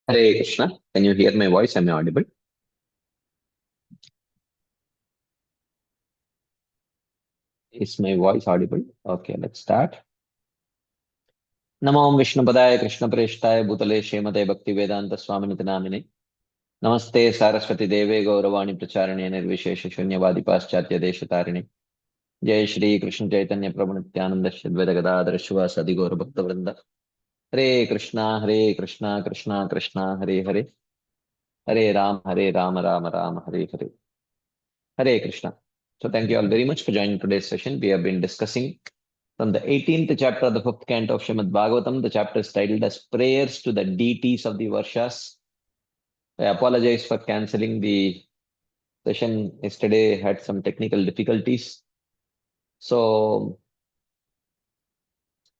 Hare Krishna. Can you hear my voice? Am I audible? Is my voice audible? Okay, let's start. Namo Vishnupadaaya Krishna Preshthaya Bhutale Shemate Bhakti Vedanta Swaminiti Namine. Namaste Saraswati Deve Gauravani Pracharine Nirvishesha Shunyavadi Paschatya Deshatarine. Jai Shri Krishna Chaitanya Prabhu Nityananda Shadveda Gadadhara Shivasadi Gaura Bhakta Vrinda. Hare Krishna, Krishna Krishna, Hare Hare. Hare Ram, Ram Ram, Hare Hare. Hare Krishna. So thank you all very much for joining today's session. We have been discussing from the 18th chapter of the 5th canto of Srimad Bhagavatam. The chapter is titled as Prayers to the Deities of the Varshas. I apologize for cancelling the session yesterday, had some technical difficulties. So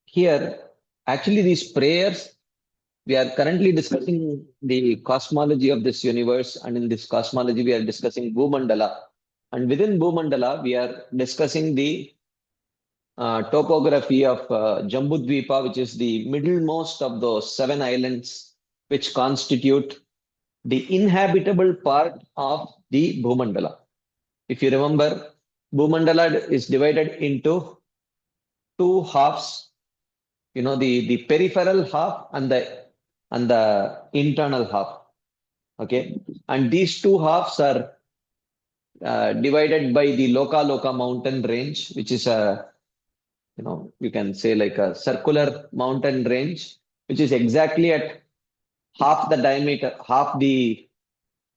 here, actually these prayers, we are currently discussing the cosmology of this universe, and in this cosmology we are discussing Bhumandala. And within Bhumandala, we are discussing the topography of Jambudvipa, which is the middlemost of those 7 islands which constitute the inhabitable part of the Bhumandala. If you remember, Bhumandala is divided into two halves, the peripheral half and the internal half. Okay. And these two halves are divided by the Loka mountain range, which is you can say like a circular mountain range, which is exactly at half the diameter, half the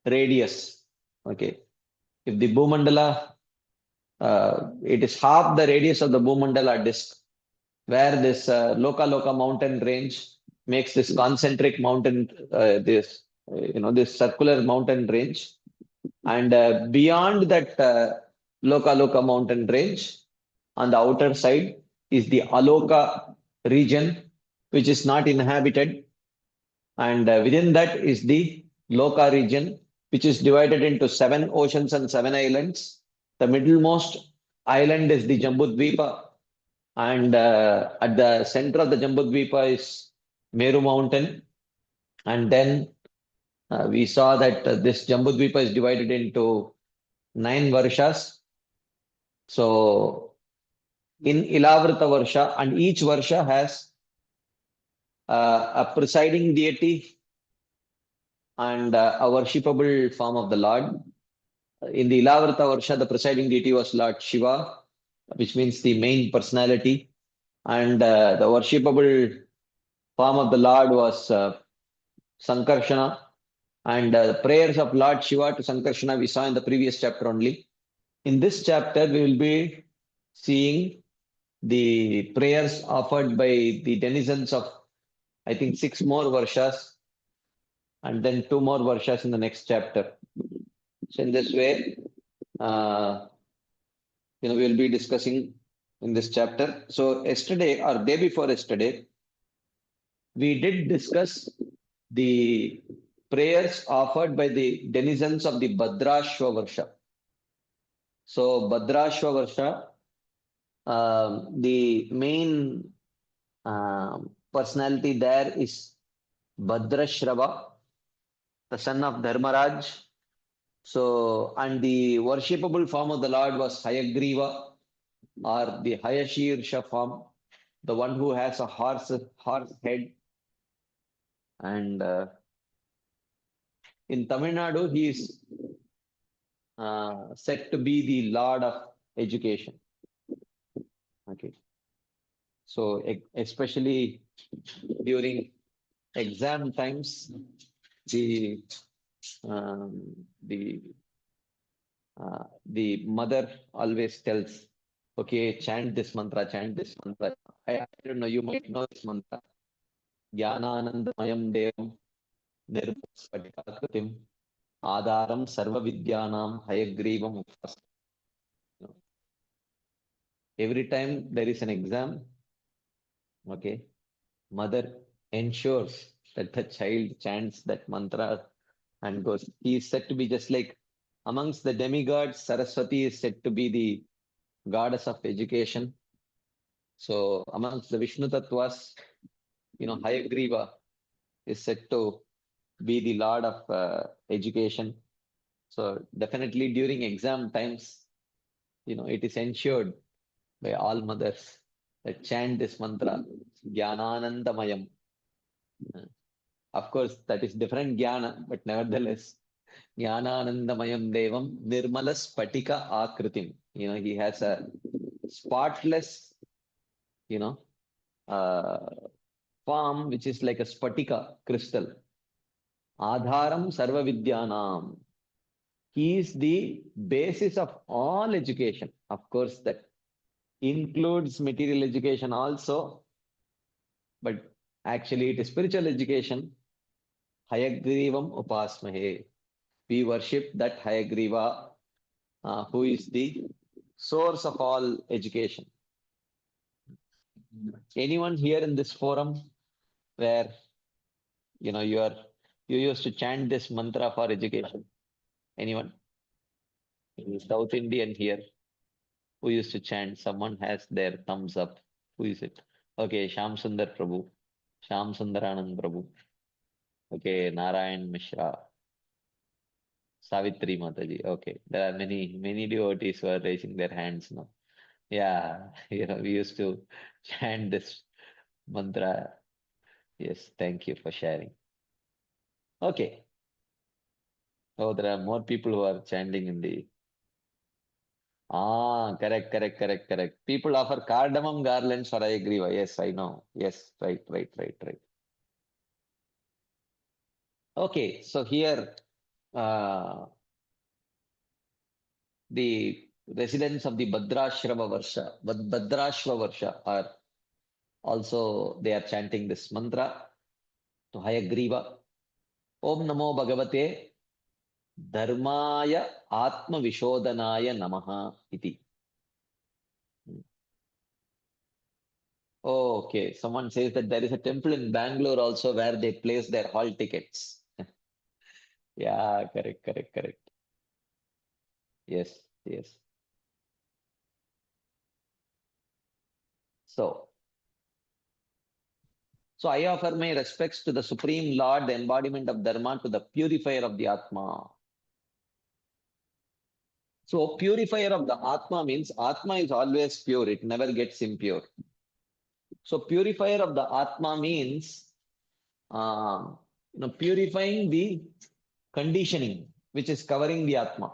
radius. Okay. If the Bhumandala, it is half the radius of the Bhumandala disk, where this Loka mountain range makes this concentric mountain, this circular mountain range. And beyond that Loka mountain range, on the outer side is the Aloka region, which is not inhabited. And within that is the Loka region, which is divided into 7 oceans and 7 islands. The middlemost island is the Jambudvipa. And at the center of the Jambudvipa is Meru Mountain. And then we saw that this Jambudvipa is divided into 9 Varshas. So in Ilavrita Varsha, and each Varsha has a presiding deity and a worshipable form of the Lord. In the Ilavrita Varsha, the presiding deity was Lord Shiva, which means the main personality. And the worshipable form of the Lord was Sankarshana. And the prayers of Lord Shiva to Sankarshana we saw in the previous chapter only. In this chapter, we will be seeing the prayers offered by the denizens of, I think, 6 more Varshas, and then 2 more Varshas in the next chapter. So in this way, we will be discussing in this chapter. So yesterday or day before yesterday, we did discuss the prayers offered by the denizens of the Bhadrashva Varsha. So Bhadrashva Varsha, the main personality there is Bhadrashrava, the son of Dharmaraj. So, and the worshipable form of the Lord was Hayagriva, or the Hayashirsha form, the one who has a horse head. And in Tamil Nadu, he is said to be the Lord of Education. Okay. So, especially during exam times, the mother always tells, okay, chant this mantra, chant this mantra. I don't know, you might know this mantra. Jnanandamayam devam nirmaspatikakratim adaram sarva vidyanam hayagrivam upas. Every time there is an exam, okay, mother ensures that the child chants that mantra and goes. He is said to be just like amongst the demigods, Saraswati is said to be the goddess of education. So amongst the Vishnu Tattvas, Hayagriva is said to be the Lord of education. So definitely during exam times, it is ensured by all mothers that chant this mantra, Jnananandamayam. Of course, that is different jnana, but nevertheless, Jnananandamayam Devam Nirmala Spatika Akritim. He has a spotless, you know, uh, form which is like a spatika crystal. Adharam Sarva Vidyanam. He is the basis of all education. Of course, that includes material education also, but actually it is spiritual education. Hayagrivam Upasmahe. We worship that Hayagriva, who is the source of all education. Anyone here in this forum where you used to chant this mantra for education? Anyone? In South Indian here who used to chant? Someone has their thumbs up. Who is it? Okay, Sham Sundar Prabhu. Sham Sundaranand Prabhu. Okay, Narayan Mishra. Savitri Mataji. Okay, there are many devotees who are raising their hands now. Yeah, we used to chant this mantra. Yes, thank you for sharing. Okay. Oh, there are more people who are chanting in the. Correct, correct, correct, correct. People offer cardamom garlands for Ayagriva. Yes, I know. Yes, right, right, right, right. Okay, so here the residents of the Bhadrashva Varsha are also they are chanting this mantra to Hayagriva. Om Namo Bhagavate Dharmaya Atma Vishodhanaya Namaha iti. Oh, okay. Someone says that there is a temple in Bangalore also where they place their hall tickets. Yeah, correct, correct, correct. Yes, yes. So, so I offer my respects to the Supreme Lord, the embodiment of Dharma, to the purifier of the Atma. So, purifier of the Atma means Atma is always pure, it never gets impure. So, purifier of the Atma means purifying the conditioning which is covering the Atma.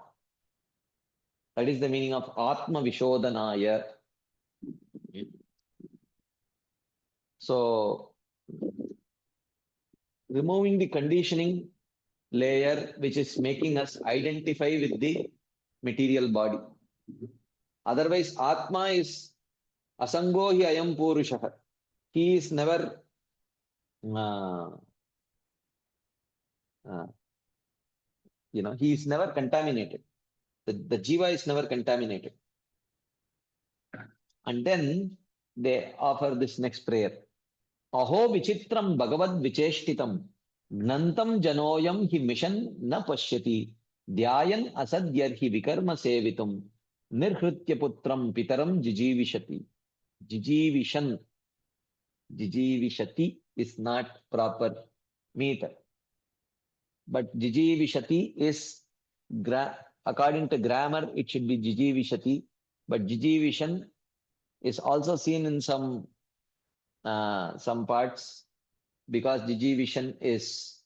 That is the meaning of Atma Vishodhanaya. So, removing the conditioning layer which is making us identify with the material body. Otherwise, Atma is Asango hi ayam Purushah. He is never, uh, uh, he is never contaminated. The Jiva is never contaminated. And then they offer this next prayer. Aho vichitram bhagavad vicheshtitam nantam janoyam hi mission na pashyati dhyayan asadyarhi vikarma sevitum nirhritya putram pitaram jijivishati. Jijivishan, jijivishati is not proper meter. But jijivishati is, according to grammar, it should be jijivishati. But jijivishan is also seen in some parts because jijivishan is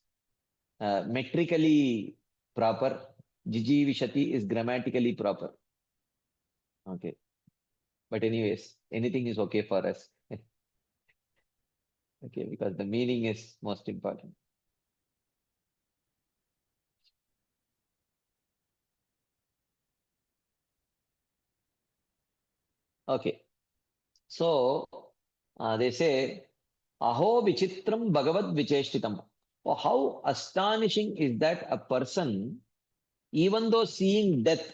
metrically proper. Jijivishati is grammatically proper. Okay. But anyways, anything is okay for us. Okay, because the meaning is most important. Okay. So they say, Aho vichitram bhagavad vicheshtitam. Oh, how astonishing is that a person, even though seeing death,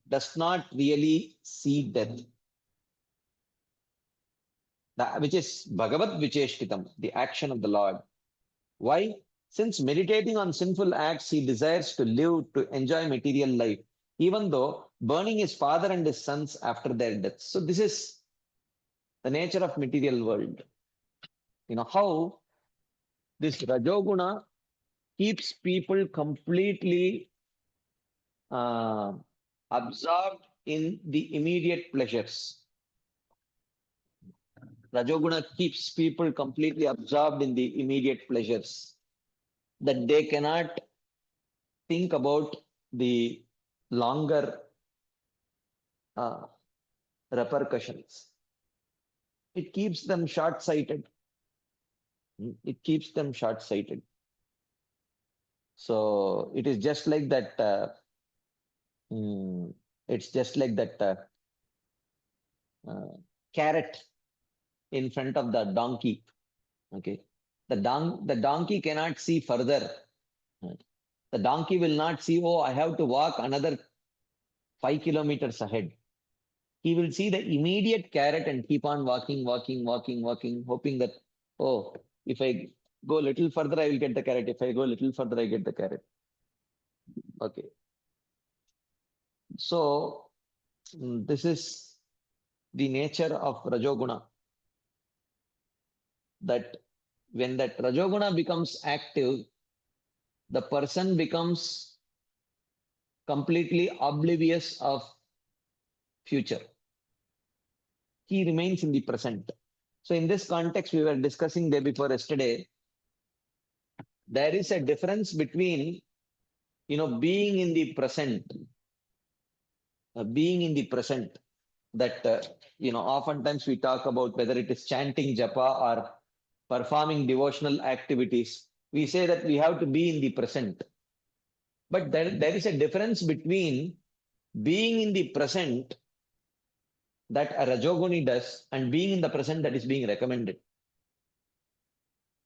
does not really see death. Which is bhagavad vicheshtitam, the action of the Lord. Why? Since meditating on sinful acts, he desires to live, to enjoy material life, even though burning his father and his sons after their deaths. So this is the nature of material world. How this Rajoguna keeps people completely absorbed in the immediate pleasures. Rajoguna keeps people completely absorbed in the immediate pleasures, that they cannot think about the longer uh, repercussions. It keeps them short sighted. It keeps them short sighted. So it is just like that. It's just like that uh, carrot in front of the donkey. Okay, the donkey cannot see further. Right? The donkey will not see. Oh, I have to walk another 5 kilometers ahead. He will see the immediate carrot and keep on walking, walking, walking, walking, hoping that, oh, if I go a little further, I will get the carrot. If I go a little further, I get the carrot. Okay. So this is the nature of Rajoguna. That when that Rajoguna becomes active, the person becomes completely oblivious of future. He remains in the present. So in this context, we were discussing day before yesterday, there is a difference between, being in the present, being in the present, that, oftentimes we talk about whether it is chanting japa or performing devotional activities. We say that we have to be in the present. But there is a difference between being in the present that a Rajoguni does and being in the present that is being recommended.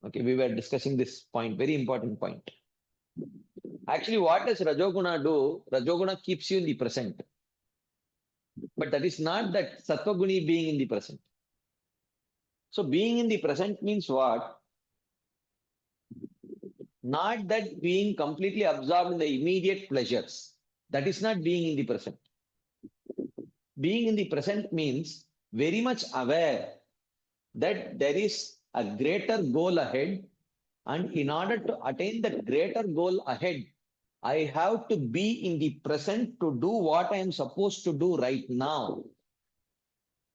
Okay, we were discussing this point, very important point. Actually, what does Rajoguna do? Rajoguna keeps you in the present. But that is not that Sattvaguni being in the present. So being in the present means what? Not that being completely absorbed in the immediate pleasures. That is not being in the present. Being in the present means very much aware that there is a greater goal ahead, and in order to attain that greater goal ahead, I have to be in the present to do what I am supposed to do right now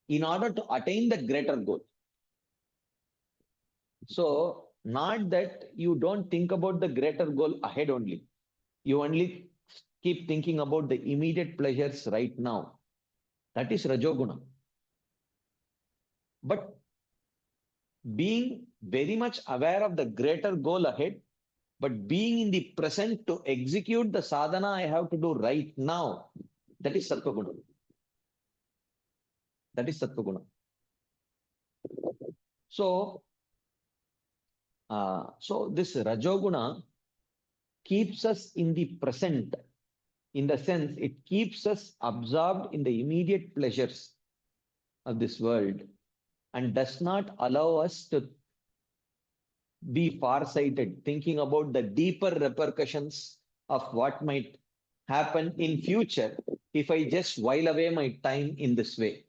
in order to attain that greater goal. So, not that you don't think about the greater goal ahead only. You only keep thinking about the immediate pleasures right now. That is Rajoguna. But being very much aware of the greater goal ahead, but being in the present to execute the sadhana I have to do right now, that is Sattvaguna. That is Sattvaguna. So this Rajoguna keeps us in the present, in the sense it keeps us absorbed in the immediate pleasures of this world and does not allow us to be far-sighted, thinking about the deeper repercussions of what might happen in future if I just while away my time in this way.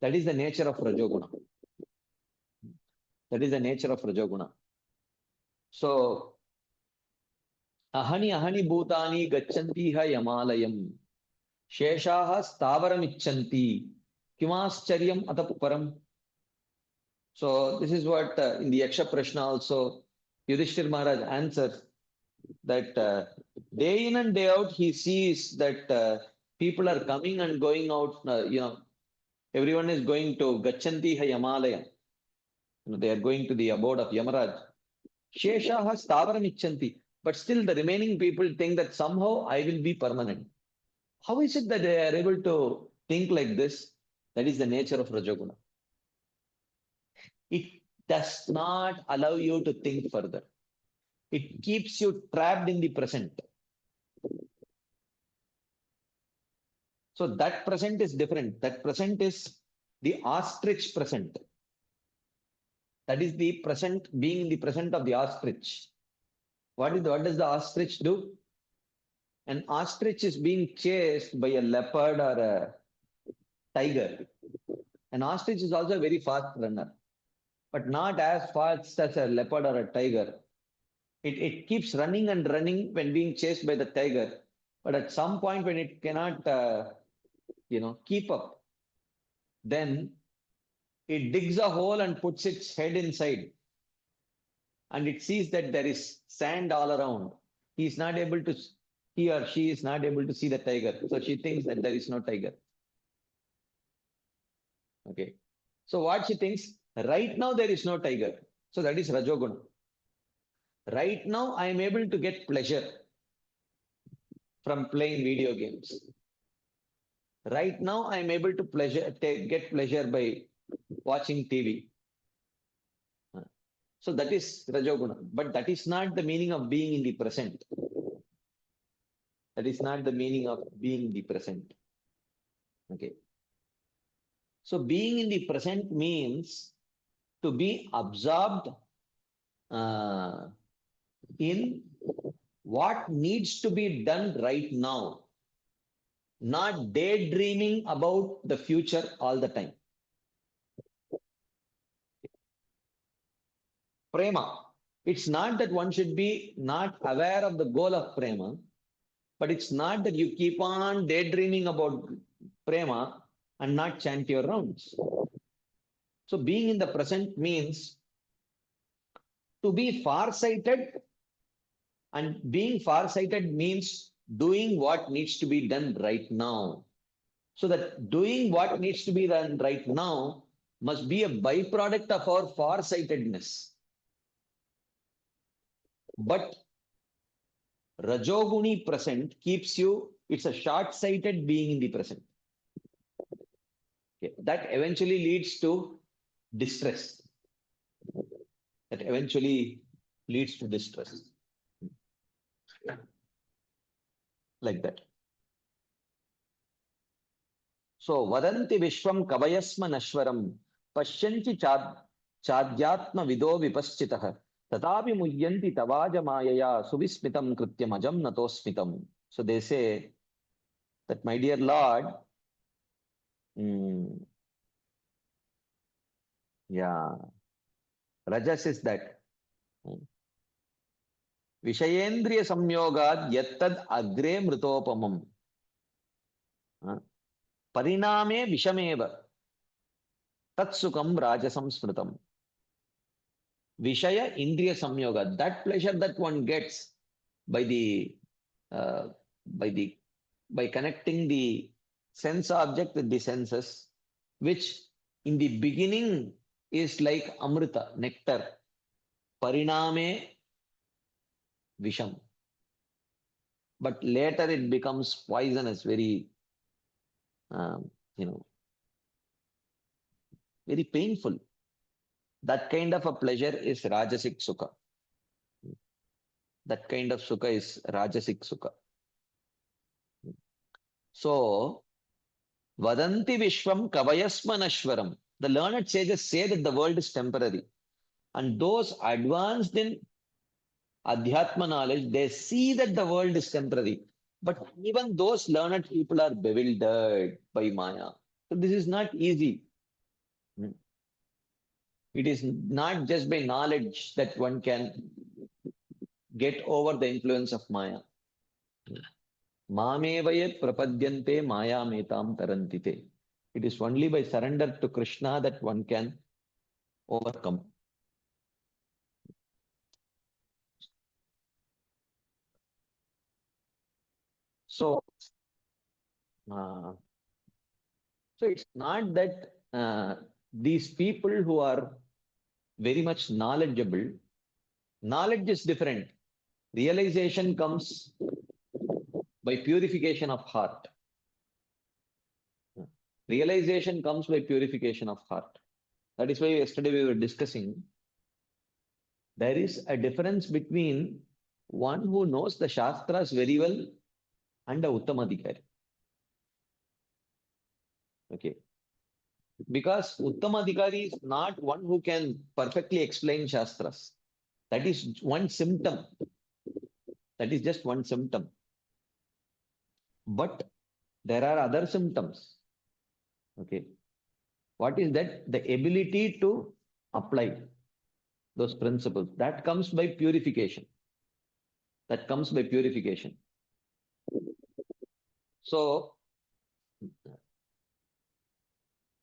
That is the nature of Rajoguna. That is the nature of Rajoguna. So, ahani ahani bhutani gacchanti ha yamalayam. Sheshaha stavaramichanti. Kimaschariyam ataparam. So, this is what in the Yaksha Prashna also Yudhishthir Maharaj answers, that day in and day out he sees that people are coming and going out, everyone is going to Gacchanti ha Yamalaya. They are going to the abode of Yamaraj. Sheshaha stavaramichanti. But still the remaining people think that somehow I will be permanent. How is it that they are able to think like this? That is the nature of Rajoguna. It does not allow you to think further. It keeps you trapped in the present. So that present is different. That present is the ostrich present. That is the present, being in the present of the ostrich. What does the ostrich do? An ostrich is being chased by a leopard or a tiger. An ostrich is also a very fast runner, but not as fast as a leopard or a tiger. It keeps running and running when being chased by the tiger. But at some point when it cannot, keep up, then it digs a hole and puts its head inside, and it sees that there is sand all around. He is not able to, he or she is not able to see the tiger. So she thinks that there is no tiger. Okay. So what she thinks, right now there is no tiger. So that is Rajoguna. Right now I am able to get pleasure from playing video games. Right now I am able to get pleasure by watching TV. So that is Rajoguna. But that is not the meaning of being in the present. That is not the meaning of being in the present. Okay. So being in the present means to be absorbed uh, in what needs to be done right now, not daydreaming about the future all the time. Prema. It's not that one should be not aware of the goal of prema, but it's not that you keep on daydreaming about prema and not chant your rounds. So being in the present means to be far-sighted, and being far-sighted means doing what needs to be done right now. So that doing what needs to be done right now must be a byproduct of our far-sightedness. But Rajoguni present keeps you, it's a short-sighted being in the present. Okay. That eventually leads to distress. That eventually leads to distress. Like that. So, Vadanti Vishwam Kavayasma Nashwaram Pashyanti Chadyatma Vido Vipaschitaha Tatapi Muyyanti Tavaja Mayaya Subismitam Krityam Ajam Natosmitam. So they say that, my dear Lord, yeah, Rajas is that. Vishayendriya Samyogad Yattad Agre Mritopamam. Pariname Vishameva Tatsukam Rajasam Smritam. Vishaya Indriya Samyoga, that pleasure that one gets by the uh, by the by connecting the sense object with the senses, which in the beginning is like Amrita, nectar, Pariname Visham. But later it becomes poisonous, very um, you know, very painful. That kind of a pleasure is Rajasic Sukha. That kind of Sukha is Rajasic Sukha. So, Vadanti Vishwam Kavayasma Nashwaram. The learned sages say that the world is temporary. And those advanced in Adhyatma knowledge, they see that the world is temporary. But even those learned people are bewildered by Maya. So this is not easy. It is not just by knowledge that one can get over the influence of Maya. Mamevayat prapadyante maya metam tarantite. It is only by surrender to Krishna that one can overcome. So, it's not that these people who are very much knowledgeable, knowledge is different. Realization comes by purification of heart. Realization comes by purification of heart. That is why yesterday we were discussing. There is a difference between one who knows the Shastras very well and a Uttamadhikari. Okay. Because Uttamadhikari is not one who can perfectly explain Shastras. That is one symptom. That is just one symptom. But there are other symptoms. Okay. What is that? The ability to apply those principles. That comes by purification. That comes by purification. So,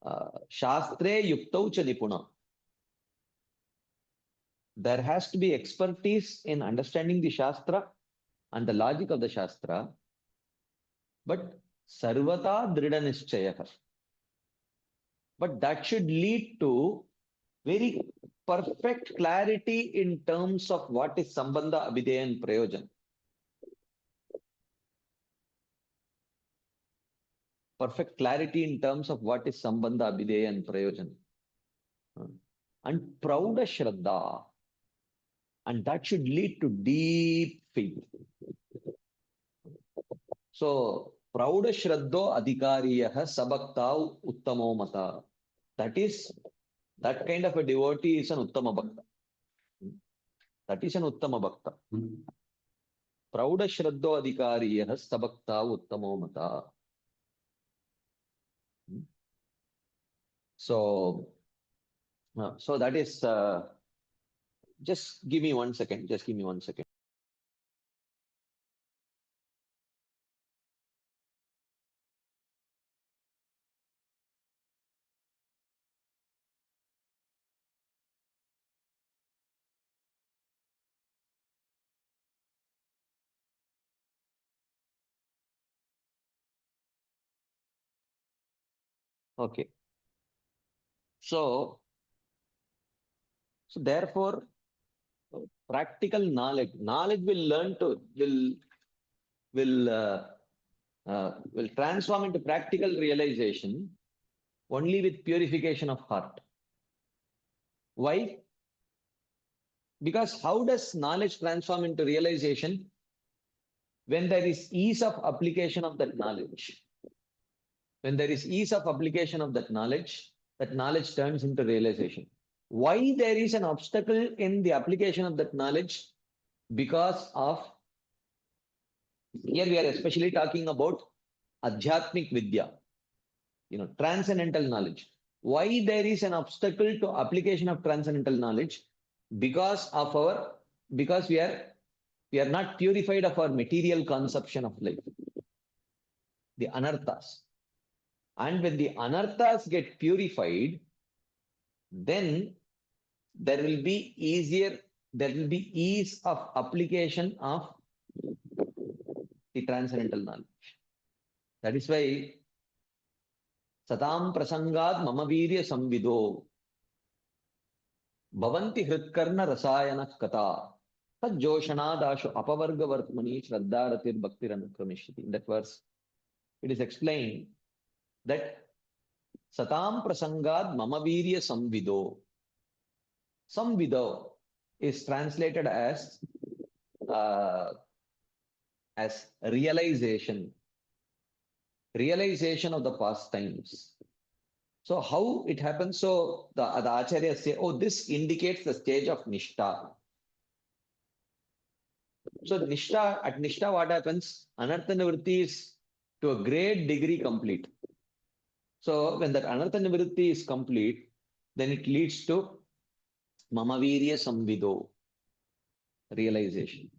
Shastre Yuktau cha Nipuna. There has to be expertise in understanding the Shastra and the logic of the Shastra, but Sarvata Drida Nischayah. But that should lead to very perfect clarity in terms of what is Sambandha, Abhideya, and Prayojan. Perfect clarity in terms of what is Sambandha, Abhideya, and Prayojan. And Prauda Shraddha. And that should lead to deep faith. So, Prauda Shraddho Adhikariyaha Sabhaktau Uttamo Mata. That kind of a devotee is an Uttama Bhakta. That is an Uttama Bhakta. Prauda Shraddho Adhikariyaha Sabhaktau Uttamo Mata. So that is, just give me 1 second. Just give me 1 second. Okay. So therefore, practical knowledge will transform into practical realization only with purification of heart. Why? Because how does knowledge transform into realization? When there is ease of application of that knowledge. When there is ease of application of that knowledge turns into realization. Why there is an obstacle in the application of that knowledge? Because of, here we are especially talking about Adhyatmik Vidya, transcendental knowledge. Why there is an obstacle to application of transcendental knowledge? Because we are not purified of our material conception of life, the anarthas. And when the anarthas get purified, then there will be ease of application of the transcendental knowledge. That is why Satam Prasangad Mama Virya Samvido Bhavanti Hritkarna Rasayana Kata Tad Joshanadashu Apavarga Vartmani Shraddharatir Bhaktir Anukramishiti. In that verse, it is explained that Satam Prasangad Mama Virya Samvido. Samvido is translated as realization of the past times. So how it happens? So the Acharyas say, oh, this indicates the stage of Nishtha. So at Nishtha, what happens? Anartha Nivritti is to a great degree complete. So when that Anartha Nivritti is complete, then it leads to Mamavirya Samvido, realization.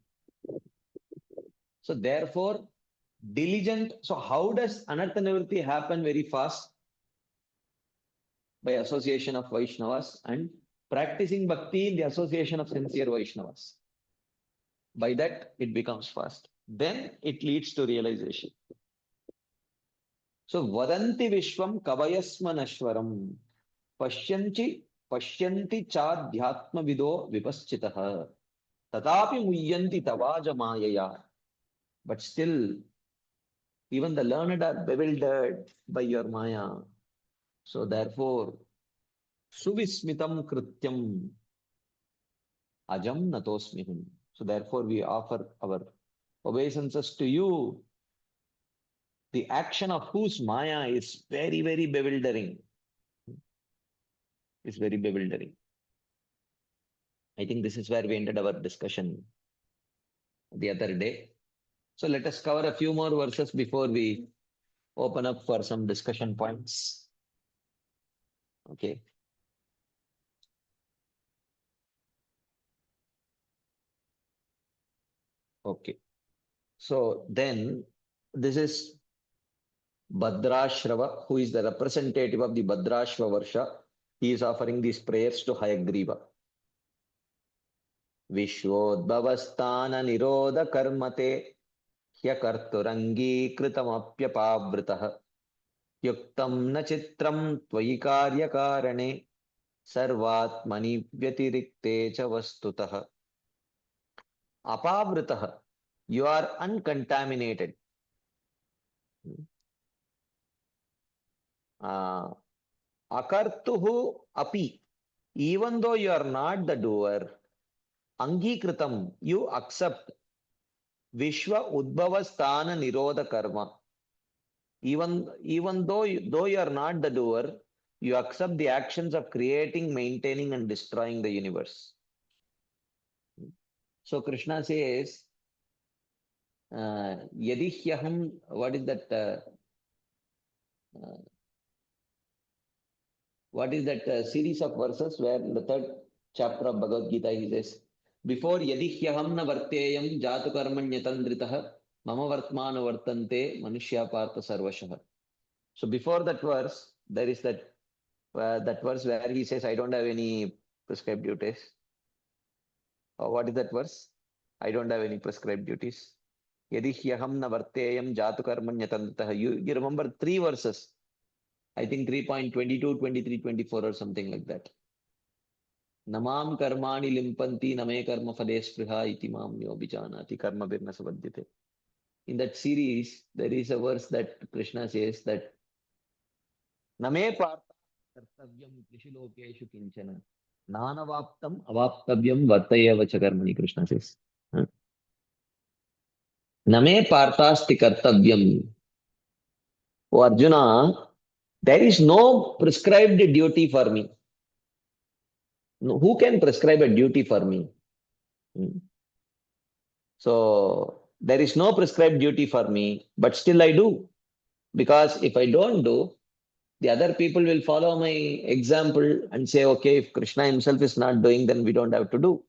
So therefore, diligent. So how does Anartha Nivritti happen very fast? By association of Vaishnavas and practicing bhakti in the association of sincere Vaishnavas. By that, it becomes fast. Then it leads to realization. So, Vadanti Vishwam Kavayasmanashwaram Pashyanti Chadhyatma Vido Vipaschitaha Tatapi Muyyanti Tavaja Mayaya. But still, even the learned are bewildered by your Maya. So, therefore, Suvismitam Krityam Ajam Natosmihim. So, therefore, we offer our obeisances to you. The action of whose Maya is very, very bewildering. It's very bewildering. I think this is where we ended our discussion the other day. So let us cover a few more verses before we open up for some discussion points. Okay. Okay. So then this is Bhadrashrava, who is the representative of the Bhadrashva Varsha. He is offering these prayers to Hayagriva. Vishwodbhavasthana nirodha karmate ह्यकर्तुरङ्गीकृतमप्यपावृतः युक्तं न चित्रं त्वयि कार्यकारणे सर्वात्मनि व्यतिरिक्ते च वस्तुतः. Apavritah, you are uncontaminated. Akartuhu api, even though you are not the doer, Angikritam, you accept Vishwa Udbhava Sthana Nirodha Karma. Even though you are not the doer, you accept the actions of creating, maintaining, and destroying the universe. So Krishna says, Yadihyaham, what is that? What is that series of verses where in the third chapter of Bhagavad Gita he says, before Yadihyaham na varteyam jatu karmanyatandritah mama vartmana vartante manushya partha sarvashah. So before that verse, there is that verse where he says, I don't have any prescribed duties. What is that verse? I don't have any prescribed duties. Yadihyaham na varteyam jatu karmanyatandritah. You remember three verses. I think 3.22, 23, 24 or something like that. Namam karmani limpanti name karma phale spriha iti mam yobijanati karma birna savadhyate. In that series, there is a verse that Krishna says that Name partha kartavyam krishilokeshu kinchana nanavaptam avaptavyam vartayeva cha karmani, Krishna says. Name parthasti kartavyam. O Arjuna, there is no prescribed duty for me. No, who can prescribe a duty for me? So there is no prescribed duty for me, but still I do. Because if I don't do, the other people will follow my example and say, okay, if Krishna himself is not doing, then we don't have to do.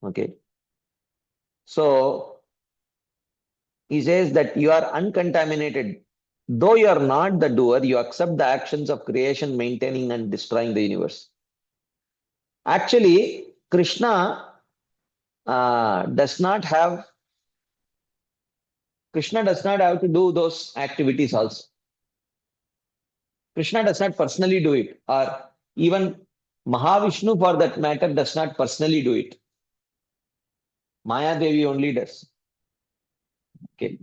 Okay. So he says that you are uncontaminated. Though you are not the doer, you accept the actions of creation, maintaining, and destroying the universe. Actually, Krishna does not have to do those activities also. Krishna does not personally do it, or even Mahavishnu for that matter does not personally do it. Maya Devi only does. Okay.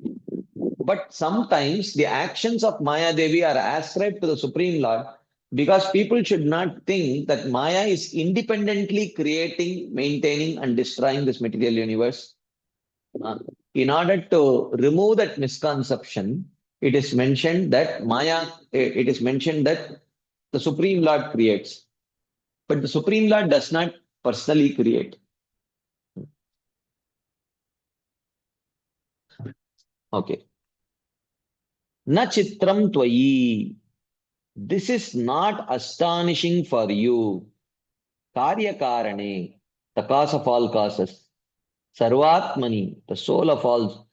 But sometimes the actions of Maya Devi are ascribed to the Supreme Lord because people should not think that Maya is independently creating, maintaining, and destroying this material universe. In order to remove that misconception, it is mentioned that the Supreme Lord creates. But the Supreme Lord does not personally create. Okay. Na chitram tvayi. This is not astonishing for you. Karya karane, the cause of all causes. Sarvatmani, the soul of all.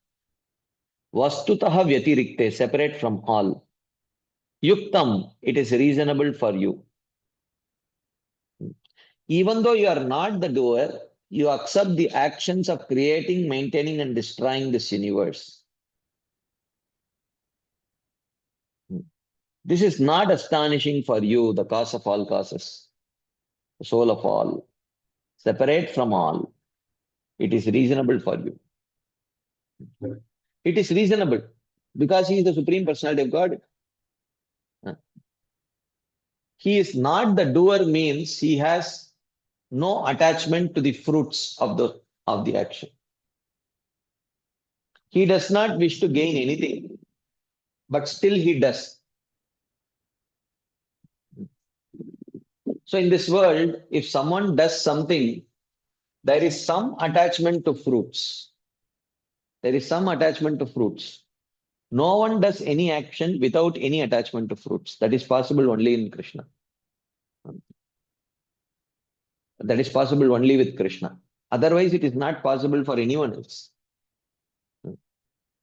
Vastutaha vyatirikte, separate from all. Yuktam, it is reasonable for you. Even though you are not the doer, you accept the actions of creating, maintaining, and destroying this universe. This is not astonishing for you, the cause of all causes, the soul of all, separate from all. It is reasonable for you. It is reasonable because he is the Supreme Personality of God. He is not the doer means he has no attachment to the fruits of the action. He does not wish to gain anything, but still he does. So in this world, if someone does something, there is some attachment to fruits. There is some attachment to fruits. No one does any action without any attachment to fruits. That is possible only in Krishna. That is possible only with Krishna. Otherwise, it is not possible for anyone else.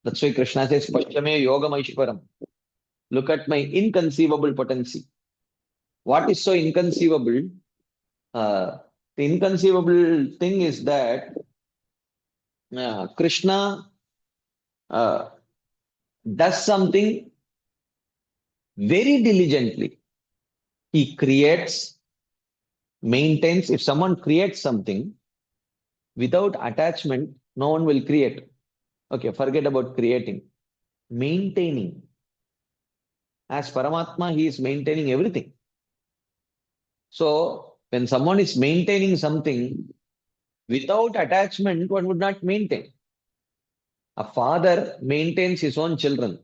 That's why Krishna says, Pashchame Yogam Aishwaram. Look at my inconceivable potency. What is so inconceivable? Uh, the inconceivable thing is that Krishna uh, does something very diligently. He creates, maintains. If someone creates something without attachment, no one will create. Okay, forget about creating. Maintaining. As Paramatma, he is maintaining everything. So, when someone is maintaining something without attachment, one would not maintain. A father maintains his own children.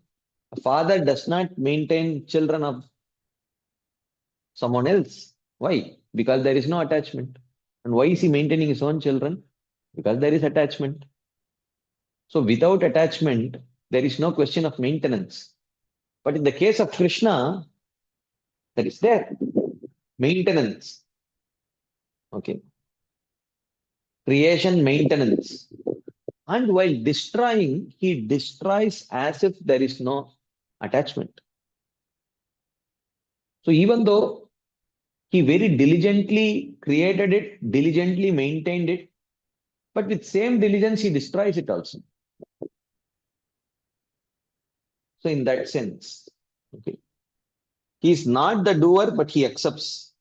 A father does not maintain children of someone else. Why? Because there is no attachment. And why is he maintaining his own children? Because there is attachment. So without attachment, there is no question of maintenance. But in the case of Krishna, that is there. Maintenance. Okay. Creation, maintenance. And while destroying, he destroys as if there is no attachment. So even though he very diligently created it, diligently maintained it, but with same diligence, he destroys it also. So in that sense, okay, he is not the doer, but he accepts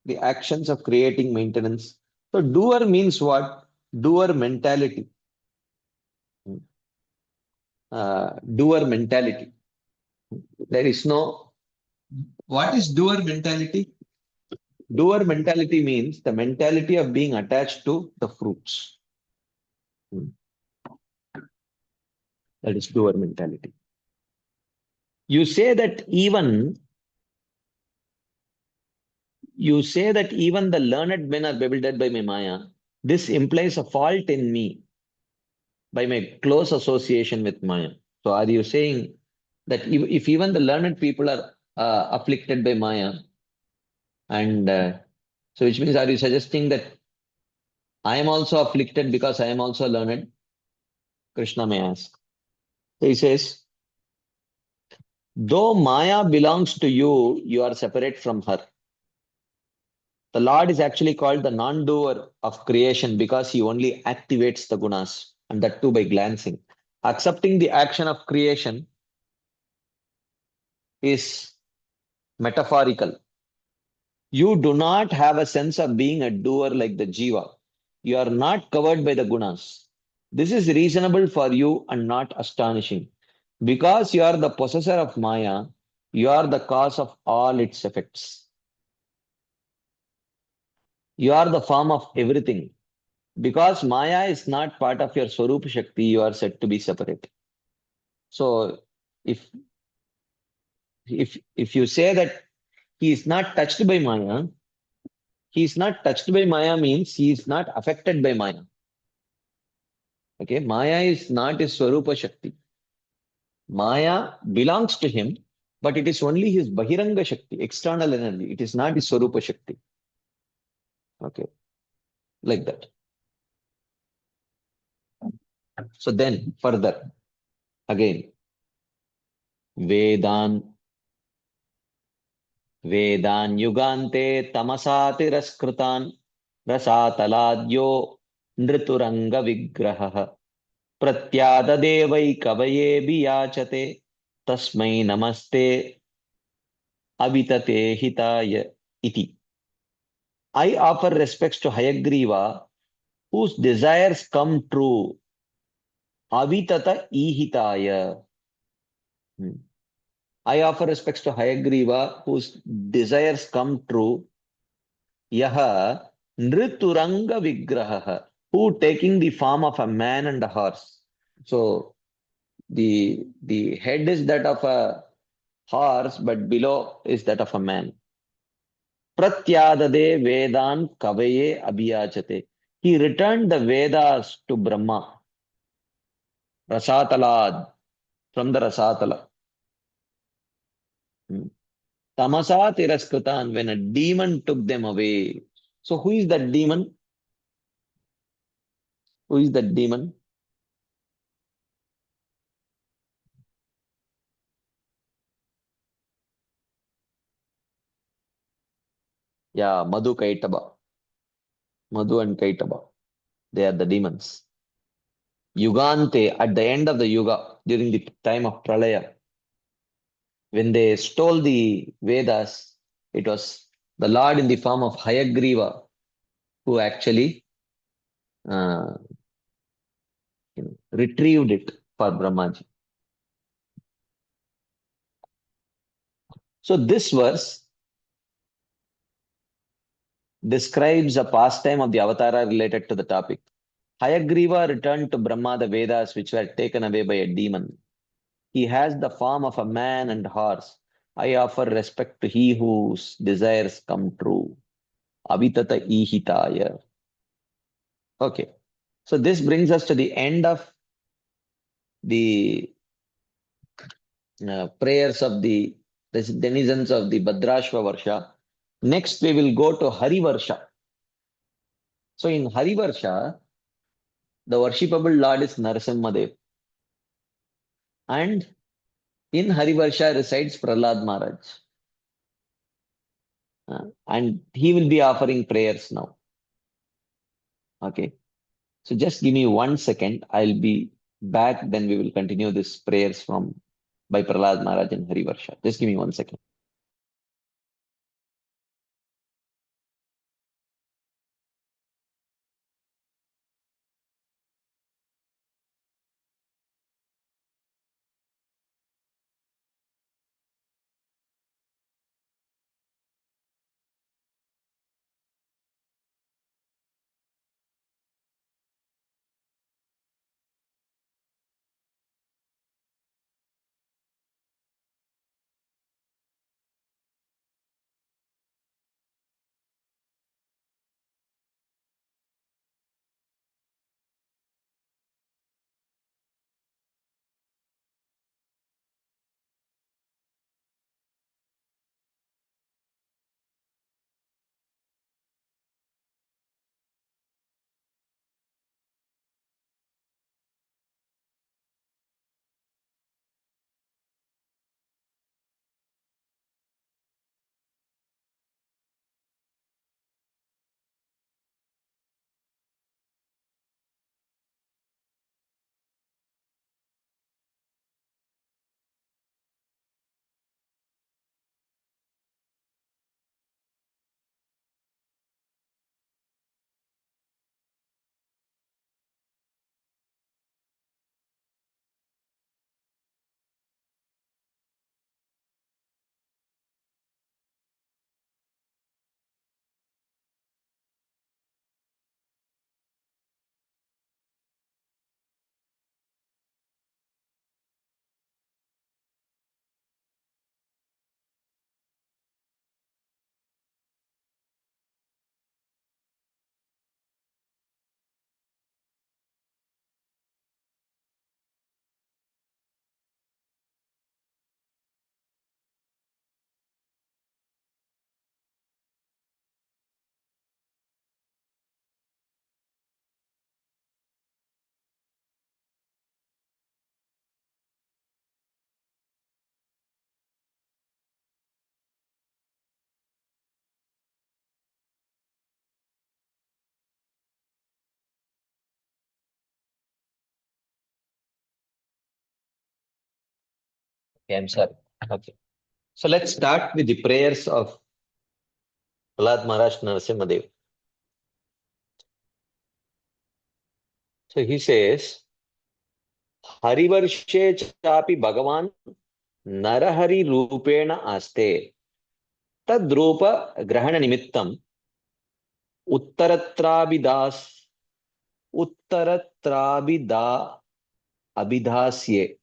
the actions of creating maintenance. So doer means what? Doer mentality. Doer mentality. There is no. What is doer mentality? Doer mentality means the mentality of being attached to the fruits. That is doer mentality. You say that even the learned men are bewildered by my Maya. This implies a fault in me by my close association with Maya. So are you saying that if even the learned people are afflicted by Maya, and so which means are you suggesting that I am also afflicted because I am also learned? Krishna may ask. So he says, though Maya belongs to you, you are separate from her. The Lord is actually called the non-doer of creation because he only activates the gunas, and that too by glancing. Accepting the action of creation is metaphorical. You do not have a sense of being a doer like the jiva. You are not covered by the gunas. This is reasonable for you and not astonishing. Because you are the possessor of Maya, you are the cause of all its effects. You are the form of everything. Because Maya is not part of your Swarupa Shakti, you are said to be separate. So if if you say that he is not touched by Maya, he is not touched by Maya means he is not affected by Maya. Okay, Maya is not his Swarupa Shakti. Maya belongs to him, but it is only his Bahiranga Shakti, external energy. It is not his Swarupa Shakti. Okay, like that. So then further, again, Vedan Vedan Yugante Tamasatiraskritan Rasataladyo Nrituranga Vigraha Pratyadadevai Kavaye Biyachate Tasmai Namaste Avitate Hitaya Iti. I offer respects to Hayagriva, whose desires come true. Avitata ihitaya. I offer respects to Hayagriva, whose desires come true. Yaha Nrituranga Vigraha, who taking the form of a man and a horse. So the head is that of a horse, but below is that of a man. Pratyadade Vedan Kavaye Abhiyachate. He returned the Vedas to Brahma. Rasatalad, from the Rasatala. Tamasa Tiraskritan, when a demon took them away. So who is that demon? Who is that demon? Yeah, Madhu Kaitaba. Madhu and Kaitaba. They are the demons. Yugante, at the end of the Yuga, during the time of Pralaya, when they stole the Vedas, it was the Lord in the form of Hayagriva who actually uh, retrieved it for Brahmaji. So this verse describes a pastime of the Avatara related to the topic. Hayagriva returned to Brahma the Vedas which were taken away by a demon. He has the form of a man and horse. I offer respect to he whose desires come true. Avitata ihitaya. Okay. So this brings us to the end of the prayers of the denizens of the Bhadrashva Varsha. Next, we will go to Hari Varsha. So in Hari Varsha, the worshipable Lord is Narasimhadev. And in Hari Varsha resides Prahlad Maharaj. And he will be offering prayers now. Okay. So just give me 1 second. I'll be back. Then we will continue this prayers from by Prahlad Maharaj and Hari Varsha. Just give me 1 second. Okay, I'm sorry. Okay. So let's start with the prayers of Prahlad Maharaj Narasimhadev. So he says, Harivarshe chapi Bhagavan Narahari Rupena Aste Tadrupa Grahana Nimittam Uttaratrabidas Uttaratrabida Abhidhasye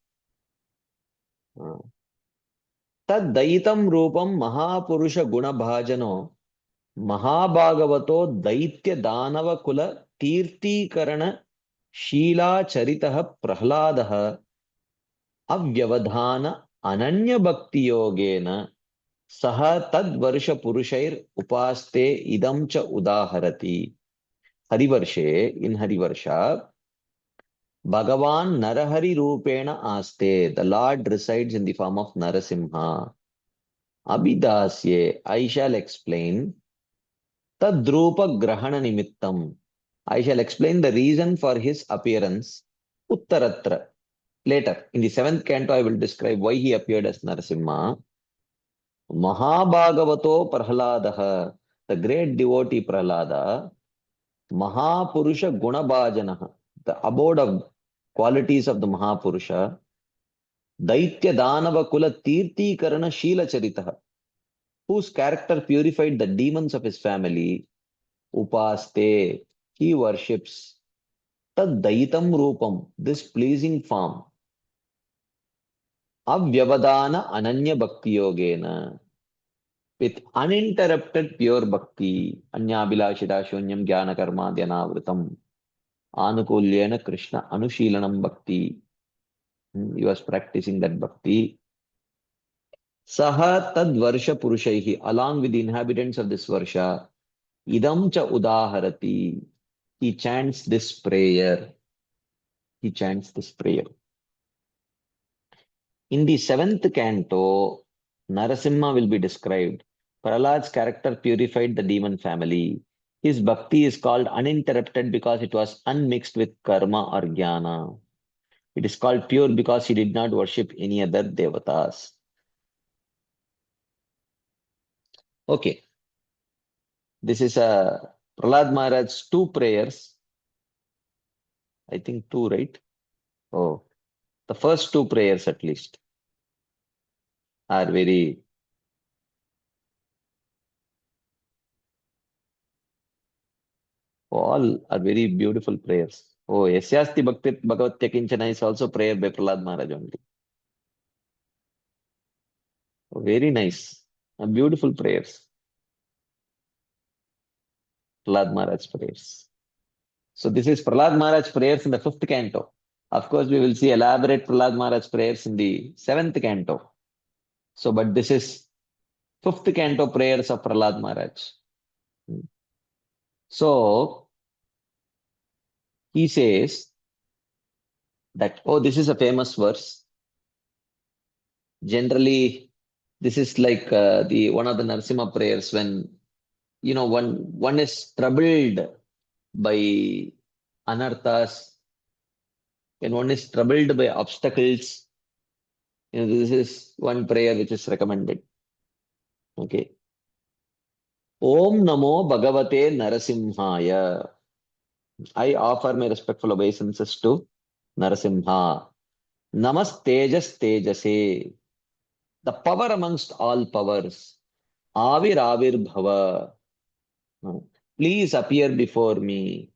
Tadaitam Rupam Mahapurusha Gunabhajano Mahabhagavato Daitya Danava Kula Tirti Karana Sheela Charitaha Prahladaha Avyavadhana Ananya Bhakti Yogena Saha Tadvarsha Purushair Upaste Idam Cha Udaharati. Harivarshe, in Harivarsha, Bhagavan Narahari Rupena Aste. The Lord resides in the form of Narasimha. Abhidasye. I shall explain. Tadrupa Grahana Nimittam. I shall explain the reason for his appearance. Uttaratra. Later, in the seventh canto, I will describe why he appeared as Narasimha. Mahabhagavato Prahladaha. The great devotee Prahlada. Mahapurusha Gunabhajanaha. The abode of qualities of the Mahapurusha. Daitya Danava Kula Tirti Karana Sheela Charitaha. Whose character purified the demons of his family. Upaste. He worships. Tad Daitam Rupam. This pleasing form. Avyavadana Ananya Bhakti Yogena. With uninterrupted pure bhakti. Anyabhilashita Shunyam Jnana Karma Dhyanavritam. Anukulyena Krishna Anushilanam Bhakti. He was practicing that bhakti. Saha tad varsha purushaihi, along with the inhabitants of this varsha, idam cha udaharati. He chants this prayer. He chants this prayer. In the seventh canto, Narasimha will be described. Prahlad's character purified the demon family. His bhakti is called uninterrupted because it was unmixed with karma or jnana. It is called pure because he did not worship any other devatas. Okay, this is a Prahlad Maharaj's two prayers. I think two, right? Oh, the first two prayers at least are very, all are very beautiful prayers. Oh, Yasyasti Bhakti Bhagavatya Kinchana is also prayer by Prahlad Maharaj only. Oh, very nice. Beautiful prayers. Prahlad Maharaj's prayers. So this is Prahlad Maharaj's prayers in the fifth canto. Of course, we will see elaborate Prahlad Maharaj's prayers in the seventh canto. So, but this is fifth canto prayers of Prahlad Maharaj. So he says that, oh, this is a famous verse. Generally, this is like the one of the Narsimha prayers when one is troubled by anarthas, when one is troubled by obstacles. This is one prayer which is recommended. Okay. Om Namo Bhagavate Narasimhaya. I offer my respectful obeisances to Narasimha. Namastejas Tejase. The power amongst all powers. Avir Bhava. Please appear before me.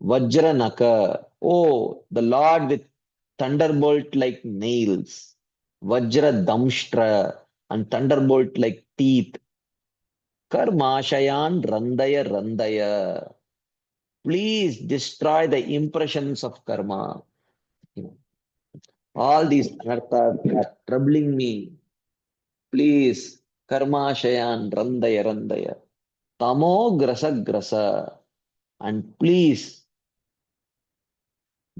Vajranaka. Oh, the Lord with thunderbolt like nails. Vajra Damshtra and thunderbolt like teeth. Karmashayan Randaya Randaya. Please destroy the impressions of karma. You know, all these anarthas are troubling me. Please, Karmashayan Randaya Randaya. Tamo Grasa Grasa. And please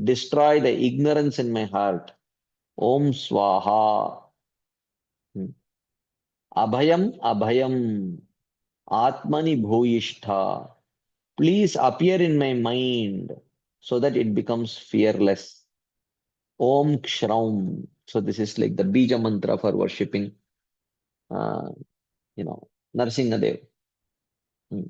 destroy the ignorance in my heart. Om Swaha. Abhayam Abhayam. Atmani Bhuyishtha. Please appear in my mind so that it becomes fearless. Om Kshraum. So this is like the Bija mantra for worshipping, uh, Narsingadev. Hmm.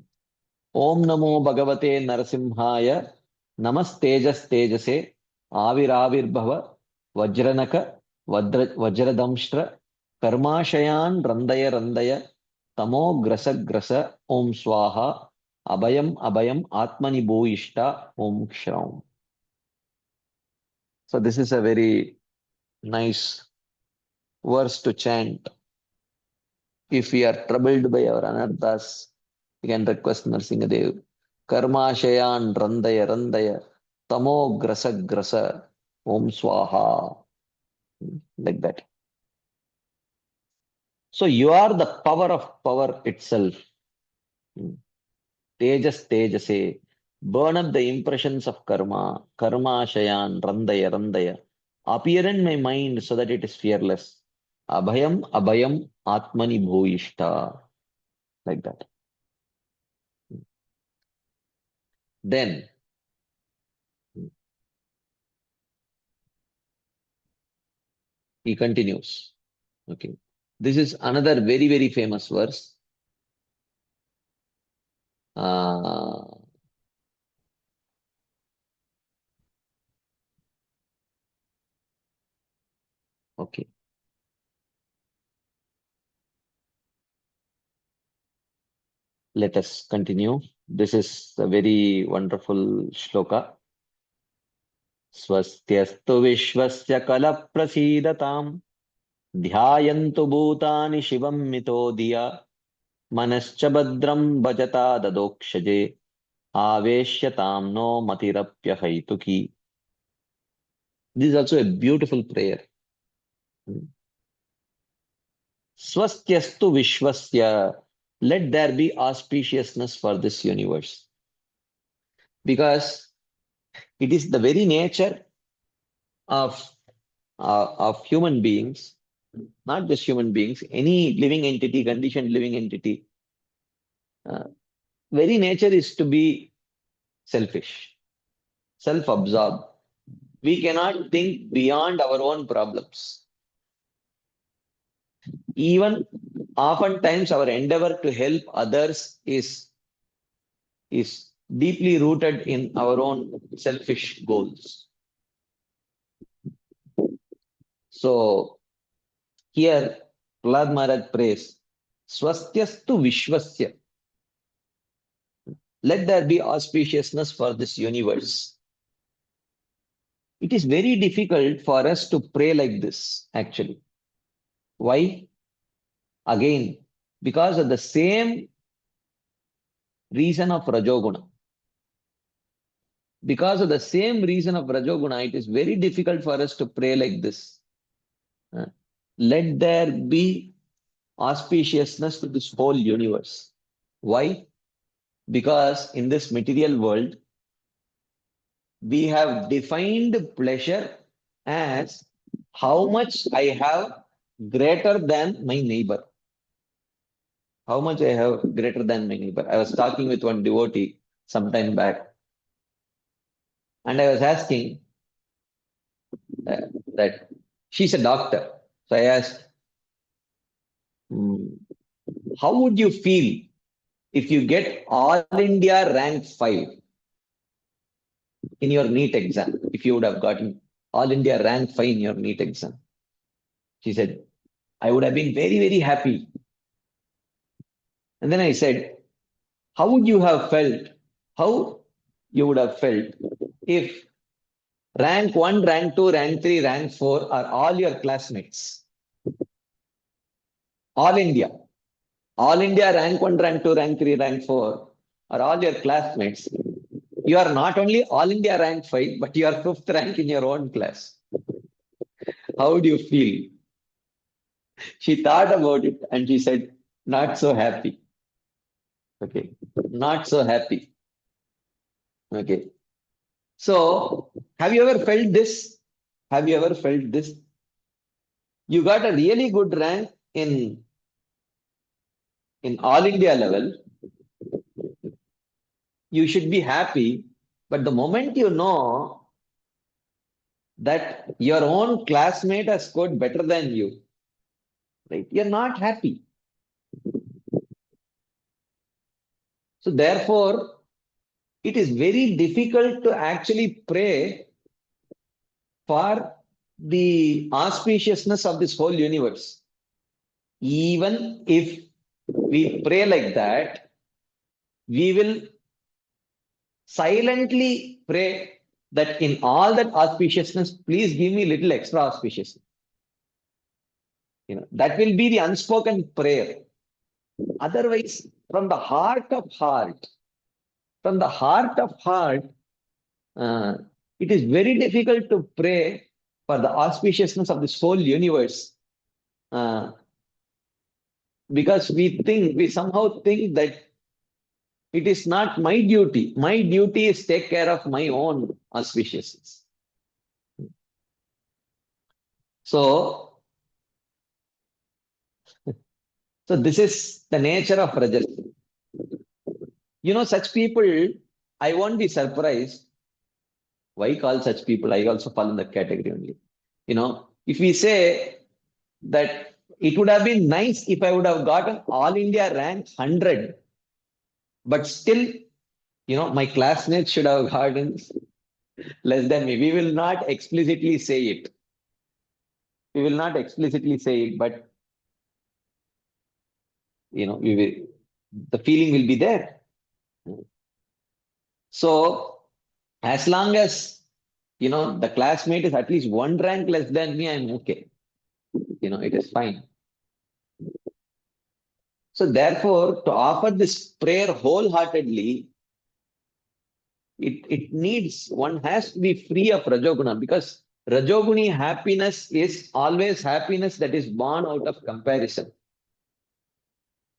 Om Namo Bhagavate Narasimhaya. Namastejas Tejase. Bhava. Vajranaka. Vajradamshtra. Karmashayan Randaya Randaya. Tamo Grasa Grasa. Om Swaha. Abhayam Abhayam Atmani Bhuyishta. Om Kshraum. So this is a very nice verse to chant. If we are troubled by our anarthas, we can request Narsingadev. Karma Shayan Randaya Randaya Tamo Grasa Grasa Om Swaha. Like that. So you are the power of power itself. Tejas Tejase. burn up the impressions of karma shayan, randaya, appear in my mind so that it is fearless. Abhayam, atmani bhuyishta. Like that. Then, he continues. Okay. This is another very, very famous verse. Uh, okay. Let us continue. This is a very wonderful shloka. Swastyastu vishwasya kala prasidataam dhyayantu bhutani shivam mito diya manascha badram bhajata dadokshaje aveshyatam no matirapya haituki. This is also a beautiful prayer. Swastyastu vishwasya. Let there be auspiciousness for this universe. Because it is the very nature of, of human beings, not just human beings, any living entity, conditioned living entity. Very nature is to be selfish, self-absorbed. We cannot think beyond our own problems. Even oftentimes our endeavor to help others is deeply rooted in our own selfish goals. So here Prahlad Maharaj prays, Swastyastu Vishwasya. Let there be auspiciousness for this universe. It is very difficult for us to pray like this, actually. Why? Again, because of the same reason of Rajoguna. Because of the same reason of Rajoguna, it is very difficult for us to pray like this. Let there be auspiciousness to this whole universe. Why? Because in this material world, we have defined pleasure as how much I have greater than my neighbor. How much I have greater than my neighbor. I was talking with one devotee some time back, and I was asking that she's a doctor. So I asked, how would you feel if you get All India rank 5 in your NEET exam? If you would have gotten All India rank 5 in your NEET exam? She said, I would have been very, very happy. And then I said, how would you have felt? How you would have felt if rank 1, rank 2, rank 3, rank 4 are all your classmates? All India. All India rank 1, rank 2, rank 3, rank 4 are all your classmates. You are not only All India rank 5, but you are 5th rank in your own class. How would you feel? She thought about it and she said, not so happy. Okay. Not so happy. Okay. So, have you ever felt this? Have you ever felt this? You got a really good rank in All India level. You should be happy. But the moment you know that your own classmate has scored better than you, right, you're not happy. So therefore, it is very difficult to actually pray for the auspiciousness of this whole universe. Even if we pray like that, we will silently pray that in all that auspiciousness, please give me little extra auspiciousness. That will be the unspoken prayer. Otherwise, from the heart of heart, it is very difficult to pray for the auspiciousness of this whole universe. Because we somehow think that It is not my duty. My duty is take care of my own auspiciousness. So, so this is the nature of Rajas. Such people, I won't be surprised. Why call such people? I also fall in that category only. If we say that it would have been nice if I would have gotten all India rank 100, but still, my classmates should have gotten less than me. We will not explicitly say it. We will not explicitly say it, but we will, the feeling will be there. So as long as the classmate is at least one rank less than me, I'm okay. It is fine. So therefore, to offer this prayer wholeheartedly, it needs, one has to be free of Rajoguna, because Rajoguni happiness is always happiness that is born out of comparison.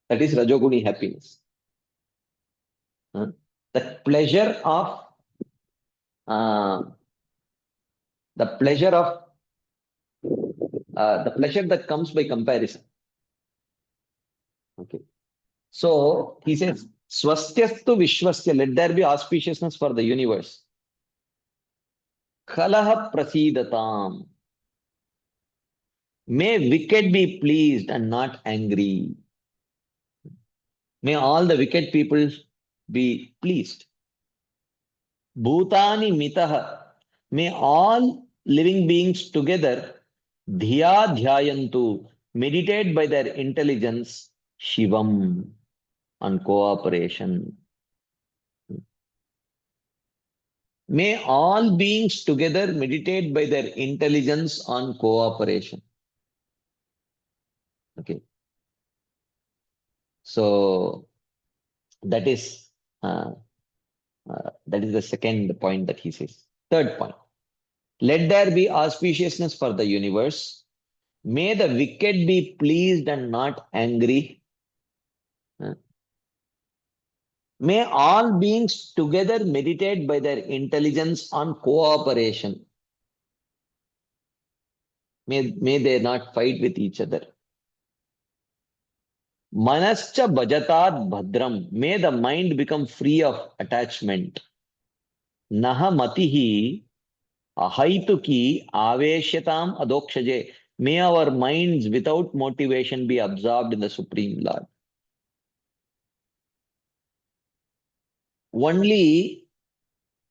That is Rajoguni happiness. The pleasure of uh, the pleasure of the pleasure that comes by comparison. Okay. So he says, Swastyastu Vishwasya, let there be auspiciousness for the universe. Khalaha prasidatam. May wicked be pleased and not angry. May all the wicked people be pleased. Bhutani mitaha. May all living beings together dhiya dhyayantu, meditate by their intelligence, Shivam, on cooperation. May all beings together meditate by their intelligence on cooperation. Okay. So that is the second point that he says. Third point. Let there be auspiciousness for the universe. May the wicked be pleased and not angry. May all beings together meditate by their intelligence on cooperation. May they not fight with each other. Manascha bhajatat bhadram. May the mind become free of attachment. Naha matihi ahaituki aveshyatam adokshaje. May our minds without motivation be absorbed in the Supreme Lord. Only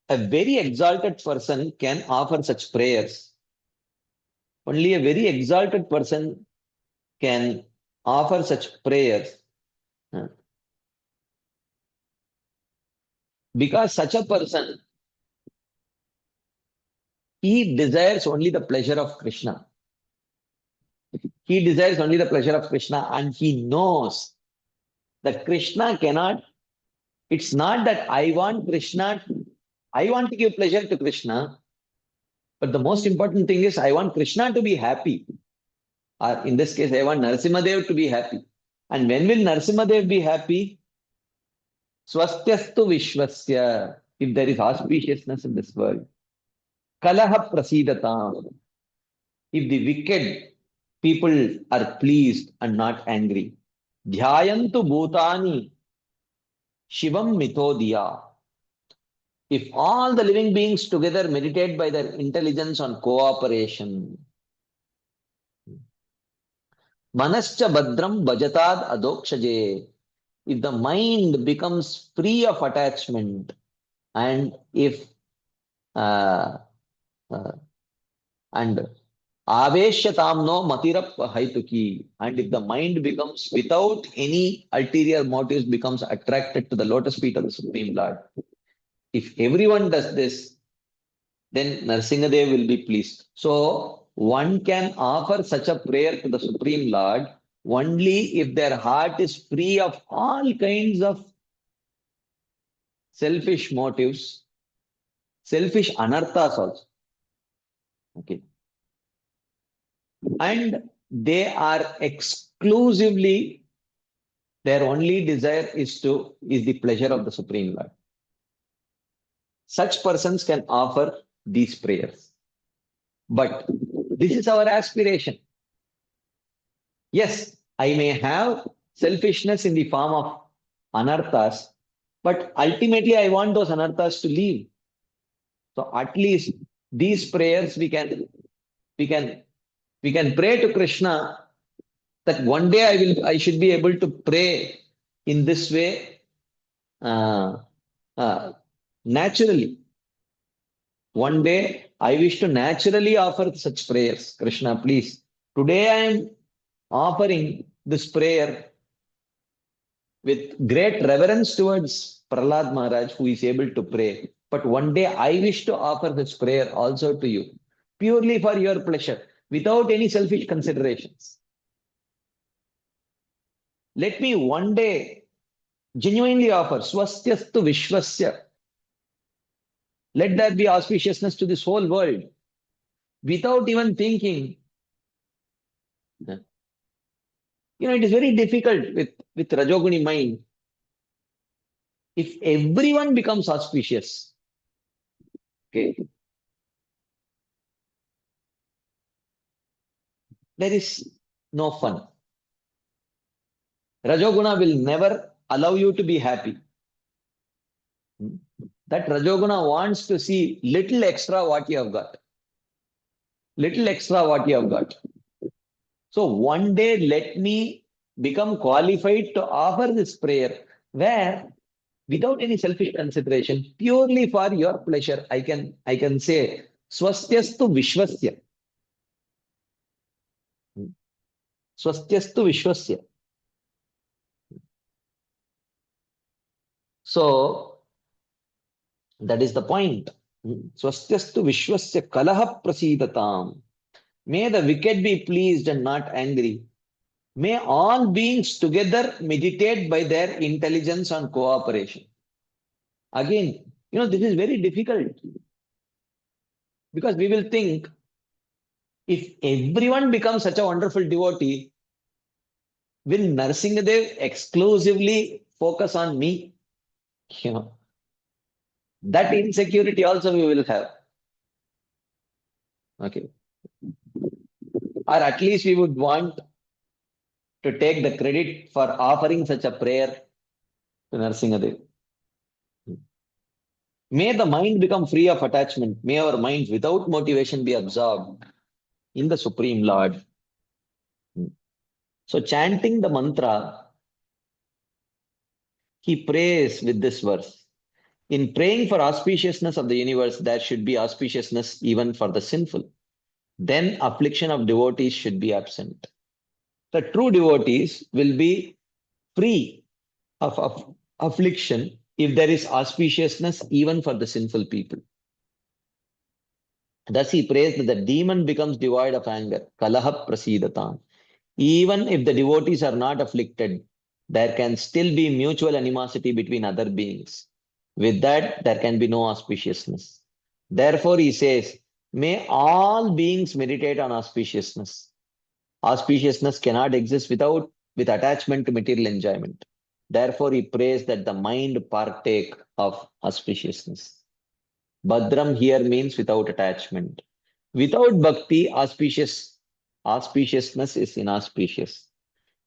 a very exalted person can offer such prayers. Only a very exalted person can offer such prayers. Because such a person, he desires only the pleasure of Krishna. He desires only the pleasure of Krishna, and he knows that Krishna cannot. It's not that I want to give pleasure to Krishna, but the most important thing is I want Krishna to be happy. Or in this case, I want Narasimhadev to be happy. And when will Narasimhadev be happy? Swastyastu Vishwasya, if there is auspiciousness in this world. Kalaha Prasidatam, if the wicked people are pleased and not angry. Dhyayantu Bhutani Shivam Mitodiya. If all the living beings together meditate by their intelligence on cooperation. Manascha Badram Bhajatad Adokshaje. If the mind becomes free of attachment, and if and aveshyatamno matirap haituki, and if the mind becomes without any ulterior motives becomes attracted to the lotus feet of the Supreme Lord. If everyone does this, then Narasimhadev will be pleased. So one can offer such a prayer to the Supreme Lord only if their heart is free of all kinds of selfish motives, selfish anarthas also. Okay. And they are exclusively Their only desire is the pleasure of the Supreme Lord. Such persons can offer these prayers. But this is our aspiration. Yes, I may have selfishness in the form of anarthas, but ultimately I want those anarthas to leave. So at least these prayers we can we can pray to Krishna that one day I should be able to pray in this way uh, uh, naturally. One day I wish to naturally offer such prayers. Krishna, please. Today I am offering this prayer with great reverence towards Prahlad Maharaj, who is able to pray. But one day I wish to offer this prayer also to you, purely for your pleasure, without any selfish considerations. Let me one day genuinely offer Swastyastu Vishwasya. Let there be auspiciousness to this whole world, without even thinking. It is very difficult with Rajoguni mind. If everyone becomes auspicious, okay, there is no fun. Rajoguna will never allow you to be happy. That Rajoguna wants to see little extra what you have got. Little extra what you have got. So one day let me become qualified to offer this prayer where without any selfish consideration, purely for your pleasure, I can say Swastyastu Vishwasya. Swastyastu Vishwasya. So that is the point. Swastyastu Vishwasya Kalaha Prasidatam. May the wicked be pleased and not angry. May all beings together meditate by their intelligence and cooperation. Again, this is very difficult because we will think if everyone becomes such a wonderful devotee, will Narsingadev exclusively focus on me? That insecurity also we will have. Okay. Or at least we would want to take the credit for offering such a prayer to Narsingadev. May the mind become free of attachment. May our minds without motivation be absorbed in the Supreme Lord. So chanting the mantra, he prays with this verse. In praying for auspiciousness of the universe, there should be auspiciousness even for the sinful. Then affliction of devotees should be absent. The true devotees will be free of affliction if there is auspiciousness even for the sinful people. Thus he prays that the demon becomes devoid of anger. Kalaha prasidatam. Even if the devotees are not afflicted, there can still be mutual animosity between other beings. With that, there can be no auspiciousness. Therefore, he says, may all beings meditate on auspiciousness. Auspiciousness cannot exist with attachment to material enjoyment. Therefore, he prays that the mind partake of auspiciousness. Badram here means without attachment. Without bhakti, auspiciousness is inauspicious.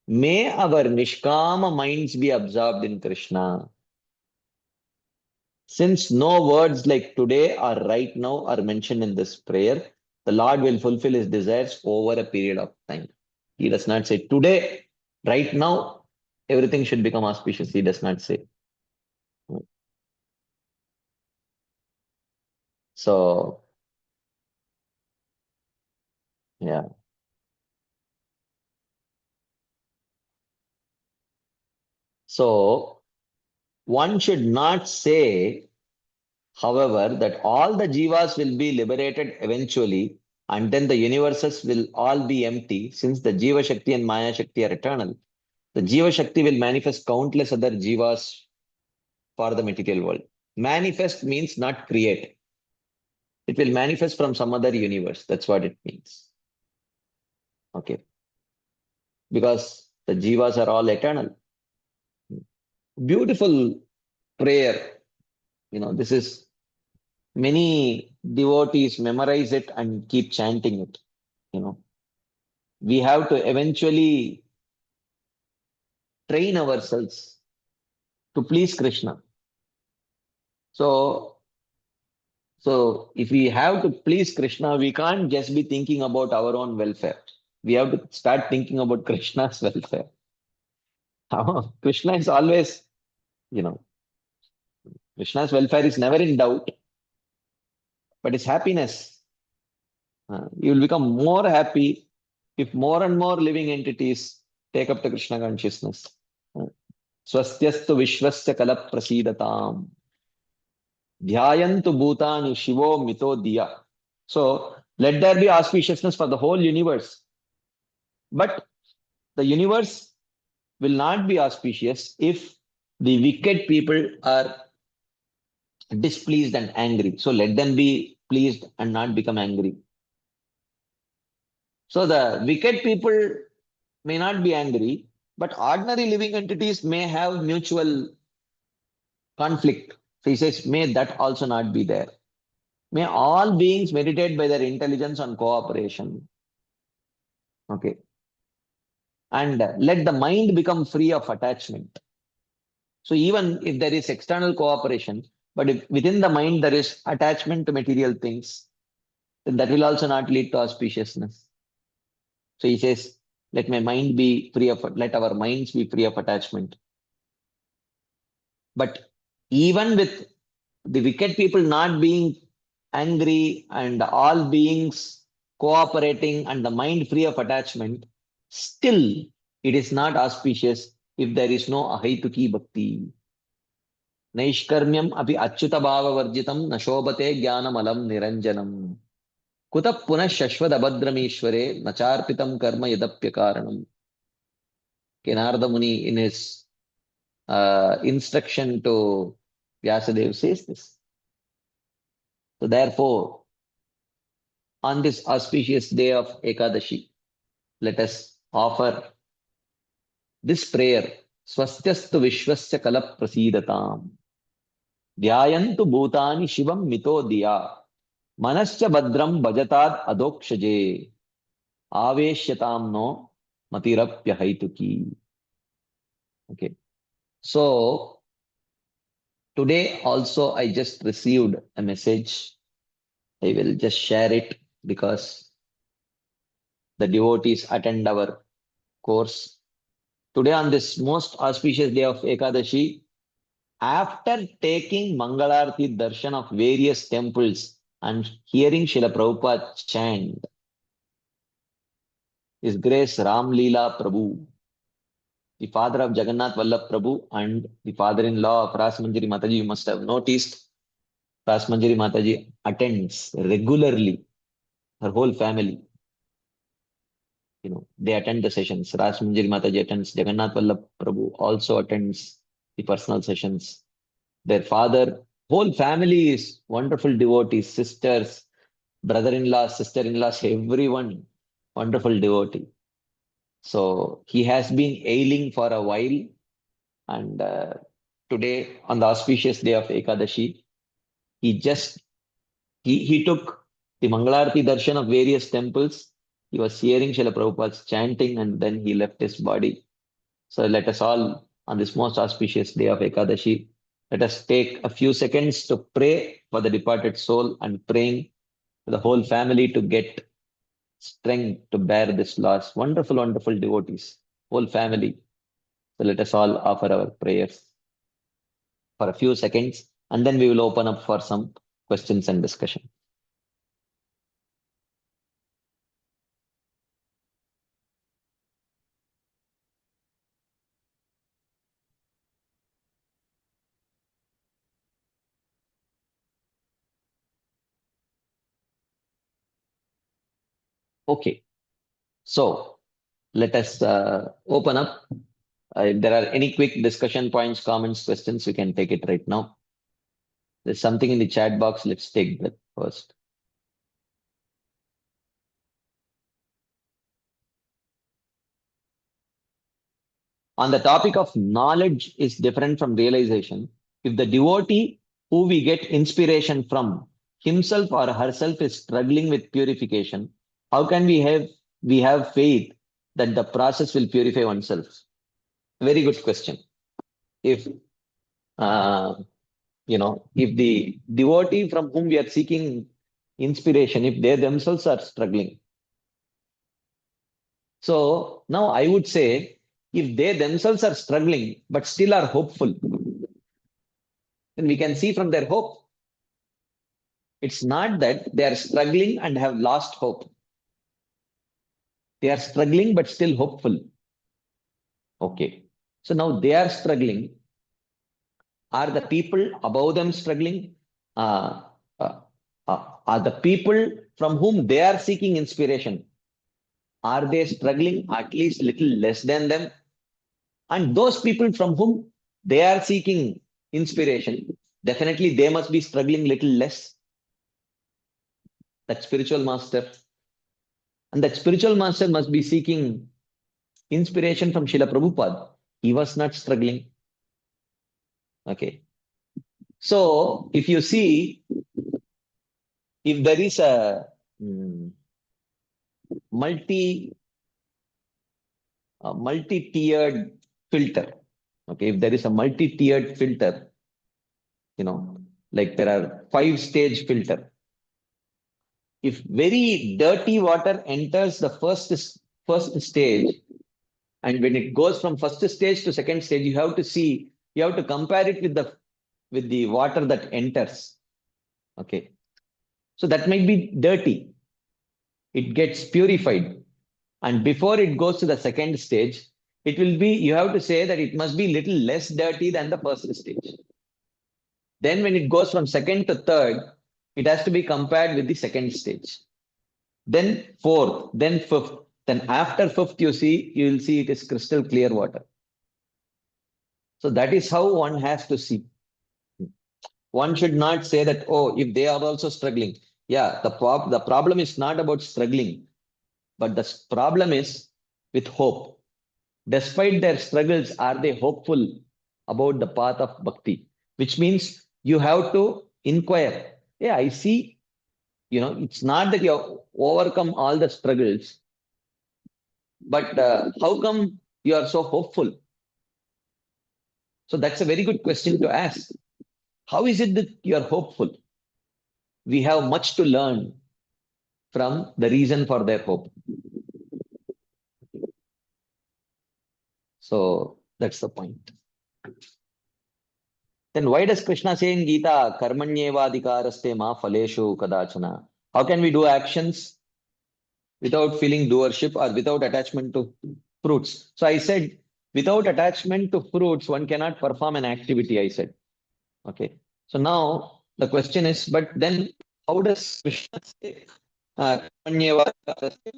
May our nishkama minds be absorbed in Krishna. Since no words like today or right now are mentioned in this prayer, the Lord will fulfill his desires over a period of time. He does not say today, right now, everything should become auspicious. He does not say. So, yeah. So, one should not say, however, that all the jivas will be liberated eventually and then the universes will all be empty since the Jiva Shakti and Maya Shakti are eternal. The Jiva Shakti will manifest countless other jivas for the material world. Manifest means not create. It will manifest from some other universe. That's what it means. Okay. Because the jivas are all eternal. beautiful prayer. This is many devotees memorize it and keep chanting it. You know, we have to eventually train ourselves to please Krishna. So, so if we have to please Krishna, we can't just be thinking about our own welfare. We have to start thinking about Krishna's welfare. Krishna is always, you know, Krishna's welfare is never in doubt, but his happiness. You will become more happy if more and more living entities take up the Krishna consciousness. Uh, Swastyastu Vishwasya Kala Prasidatam. Dhyayantu Bhutani Shivo Mito Diya. So let there be auspiciousness for the whole universe. But the universe will not be auspicious if the wicked people are displeased and angry. So let them be pleased and not become angry. So the wicked people may not be angry, but ordinary living entities may have mutual conflict. So he says, may that also not be there. May all beings meditate by their intelligence on cooperation. Okay. And let the mind become free of attachment. So even if there is external cooperation, but if within the mind there is attachment to material things, then that will also not lead to auspiciousness. So he says, let my mind be free of, let our minds be free of attachment. But even with the wicked people not being angry and all beings cooperating and the mind free of attachment, still it is not auspicious if there is no ahaituki bhakti. Naishkarmyam api achyuta bhava varjitam nashobate jnanamalam niranjanam. Kuta punah shashvad abhadramishware nacharpitam karma yadapyakaranam. Kenarda Muni in his instruction to Vyasadeva says this. So therefore, on this auspicious day of Ekadashi, let us offer this prayer. Swastyastu Vishwasya Kala Prasidatam. Dhyayantu Bhutani Shivam Mito Diya. Manascha Badram Bhajatad Adokshaje. Aveshyatam no Matirapya Haituki. Okay. So today also I just received a message. I will just share it because the devotees attend our course. Today, on this most auspicious day of Ekadashi, after taking Mangalarti darshan of various temples and hearing Srila Prabhupada chant, His Grace Ram Leela Prabhu, the father of Jagannath Vallabh Prabhu and the father-in-law of Rasmanjari Mataji, you must have noticed, Rasmanjari Mataji attends regularly, her whole family. They attend the sessions. Rasmanjari Mataji attends. Jagannath Vallabh Prabhu also attends the personal sessions. Their father, whole family is wonderful devotees, sisters, brother-in-laws, sister-in-laws, everyone wonderful devotee. So he has been ailing for a while, and today on the auspicious day of Ekadashi, he took the Mangalarti darshan of various temples. He was hearing Srila Prabhupada's chanting, and then he left his body. So let us all, on this most auspicious day of Ekadashi, let us take a few seconds to pray for the departed soul and praying for the whole family to get strength to bear this loss. Wonderful, wonderful devotees, whole family. So let us all offer our prayers for a few seconds, and then we will open up for some questions and discussion. Okay, so let us open up. If there are any quick discussion points, comments, questions, we can take it right now. There's something in the chat box. Let's take that first. On the topic of knowledge is different from realization. If the devotee who we get inspiration from himself or herself is struggling with purification, how can we have faith that the process will purify oneself? Very good question. If uh, if the devotee from whom we are seeking inspiration, if they themselves are struggling, so now I would say, if they themselves are struggling but still are hopeful, then we can see from their hope. It's not that they are struggling and have lost hope. They are struggling but still hopeful. Okay. So now they are struggling. Are the people above them struggling? Uh, uh, are the people from whom they are seeking inspiration, are they struggling at least little less than them? And those people from whom they are seeking inspiration, definitely they must be struggling little less. That spiritual master. And that spiritual master must be seeking inspiration from Srila Prabhupada. He was not struggling. Okay. So if you see, if there is a multi multi-tiered filter, okay, if there is a multi-tiered filter, like there are 5-stage filter. If very dirty water enters the first stage, and when it goes from first stage to second stage, you have to compare it with the water that enters. Okay. So that might be dirty. It gets purified. And before it goes to the second stage, you have to say that it must be little less dirty than the first stage. Then when it goes from second to third, it has to be compared with the second stage. Then fourth, then fifth. Then after fifth, you will see it is crystal clear water. So that is how one has to see. One should not say that, oh, if they are also struggling. Yeah, the problem is not about struggling, but the problem is with hope. Despite their struggles, are they hopeful about the path of bhakti? Which means you have to inquire. Yeah, I see, it's not that you have overcome all the struggles, but how come you are so hopeful? So that's a very good question to ask. How is it that you are hopeful? We have much to learn from the reason for their hope. So that's the point. Then why does Krishna say in Gita, karmanyevadhikaraste ma phaleshu kadachana? How can we do actions without feeling doership or without attachment to fruits? So I said, without attachment to fruits, one cannot perform an activity, I said. Okay. So now the question is, but then how does Krishna say, karmanyevadhikaraste?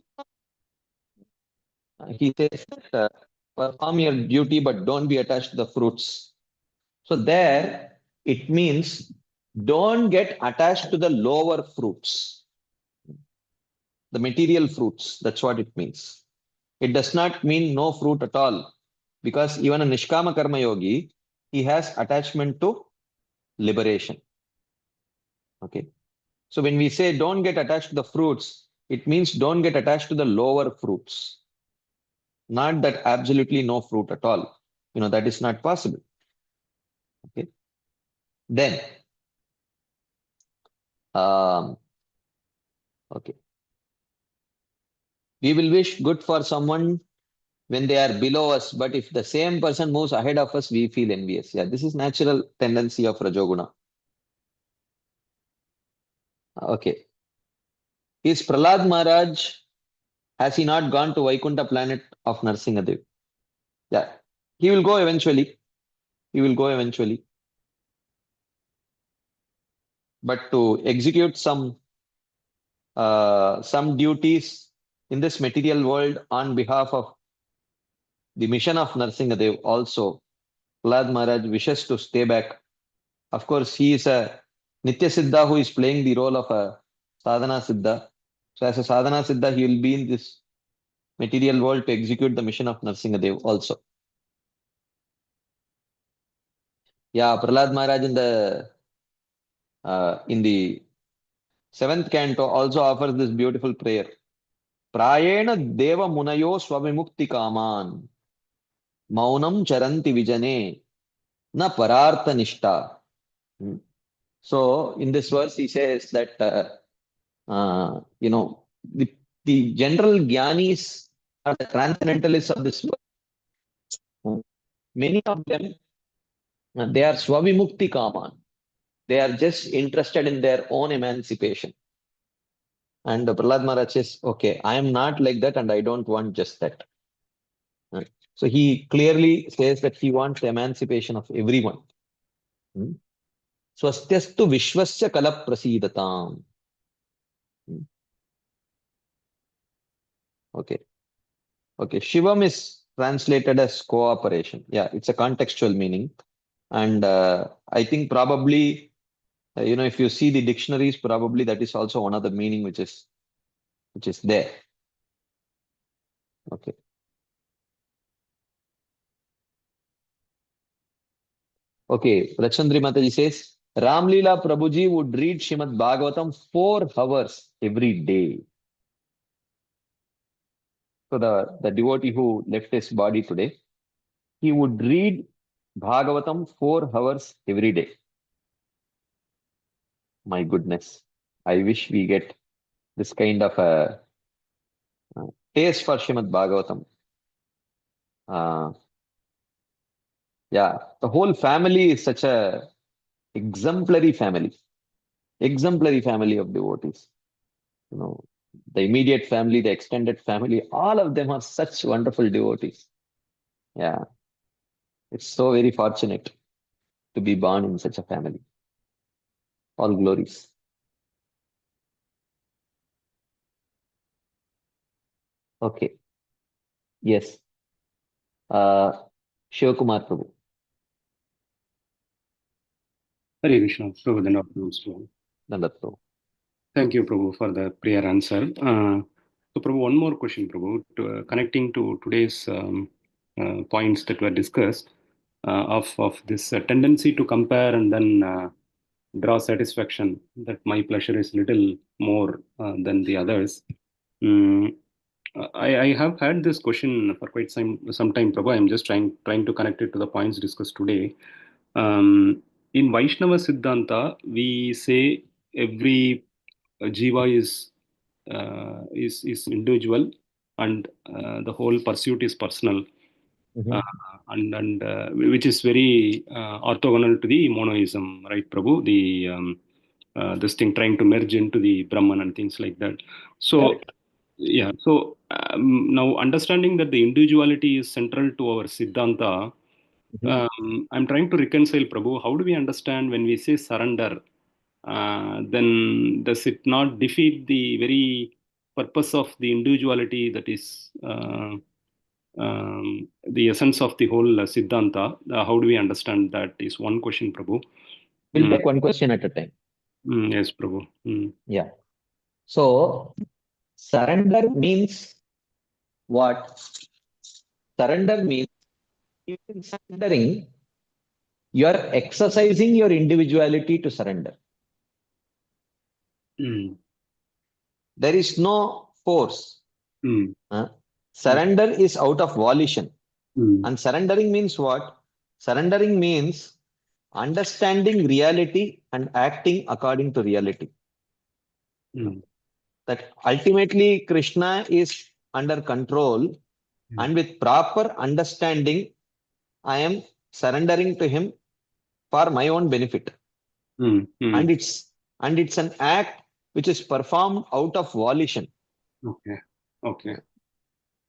He says that perform your duty, but don't be attached to the fruits. So there it means don't get attached to the lower fruits, the material fruits. That's what it means. It does not mean no fruit at all, because even a Nishkama Karma Yogi, he has attachment to liberation. Okay. So when we say don't get attached to the fruits, it means don't get attached to the lower fruits. Not that absolutely no fruit at all. That is not possible. Okay. Then, okay. We will wish good for someone when they are below us, but if the same person moves ahead of us, we feel envious. Yeah, this is natural tendency of Rajoguna. Okay. Is Prahlad Maharaj, has he not gone to Vaikuntha planet of Narsingadev? Yeah. He will go eventually. He will go eventually. But to execute some duties in this material world on behalf of the mission of Narsingadev also, Prahlad Maharaj wishes to stay back. Of course, he is a Nitya Siddha who is playing the role of a Sadhana Siddha. So as a Sadhana Siddha, he will be in this material world to execute the mission of Narsingadev also. Yeah, Prahlad Maharaj in the seventh canto also offers this beautiful prayer. Prayena deva munayo swavimukti kaman maunam charanti vijane na parartha nishta. Hmm. So in this verse he says that the general jnanis or the transcendentalists of this world, many of them they are swavimukti kaman. They are just interested in their own emancipation. And Prahlad Maharaj says, okay, I am not like that and I don't want just that. Uh, So he clearly says that he wants the emancipation of everyone. Hmm. Swastyastu vishwasya kala prasidatam. Hmm. Okay. Okay. Shivam is translated as cooperation. Yeah, it's a contextual meaning. And I think probably, if you see the dictionaries, probably that is also one of the meaning which is there. Okay. Okay, Rachandri Mataji says, Ramlila Prabhuji would read Srimad Bhagavatam 4 hours every day. So the devotee who left his body today, he would read Bhagavatam 4 hours every day. My goodness. I wish we get this kind of a taste for Srimad Bhagavatam. Uh, yeah, the whole family is such a exemplary family, exemplary family of devotees. You know, the immediate family, the extended family, all of them are such wonderful devotees. Yeah, it's so very fortunate to be born in such a family. All glories. Okay, yes. Uh, Shivakumar Prabhu, Hare Krishna, Prabhu, then afternoons, Prabhu. Nandat Prabhu. Thank you, Prabhu, for the prayer answer. So, Prabhu, one more question, Prabhu, connecting to today's points that were discussed of this tendency to compare and then draw satisfaction that my pleasure is little more than the others. Mm, I have had this question for quite some time, Prabhu. I'm just trying to connect it to the points discussed today. In Vaishnava Siddhanta, we say every jiva is individual, and the whole pursuit is personal, uh, Mhm. and which is very orthogonal to the monoism, right, Prabhu? This thing trying to merge into the Brahman and things like that. So Correct. yeah, so now understanding that the individuality is central to our Siddhanta, Mhm. I'm trying to reconcile, Prabhu. How do we understand when we say surrender? Then does it not defeat the very purpose of the individuality that is the essence of the whole Siddhanta? How do we understand that is one question, Prabhu. We'll Mm, take one question at a time. yes, Prabhu. Yeah. So surrender means what? Surrender means in surrendering, you are exercising your individuality to surrender. Mm, There is no force. mm, Huh? Surrender is out of volition. mm, And surrendering means what? Surrendering means understanding reality and acting according to reality. mm, That ultimately Krishna is under control, mm, and with proper understanding, I am surrendering to him for my own benefit. mm, And mm. it's an act which is performed out of volition. Okay. Okay.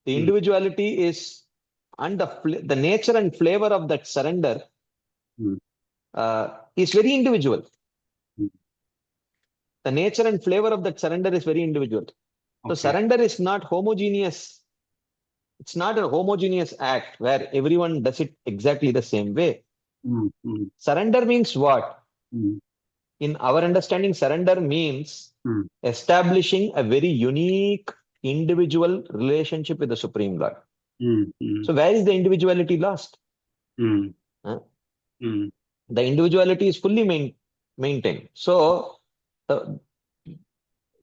The Mm, individuality is, and the nature and flavor of that surrender mm, is very individual. mm. The nature and flavor of that surrender is very individual. So Okay. surrender is not homogeneous. It's not a homogeneous act where everyone does it exactly the same way. Mm, mm, Surrender means what? mm, In our understanding, surrender means mm, establishing a very unique individual relationship with the Supreme God. mm, mm, So where is the individuality lost? mm, Huh? mm. the individuality is fully maintained. So, uh,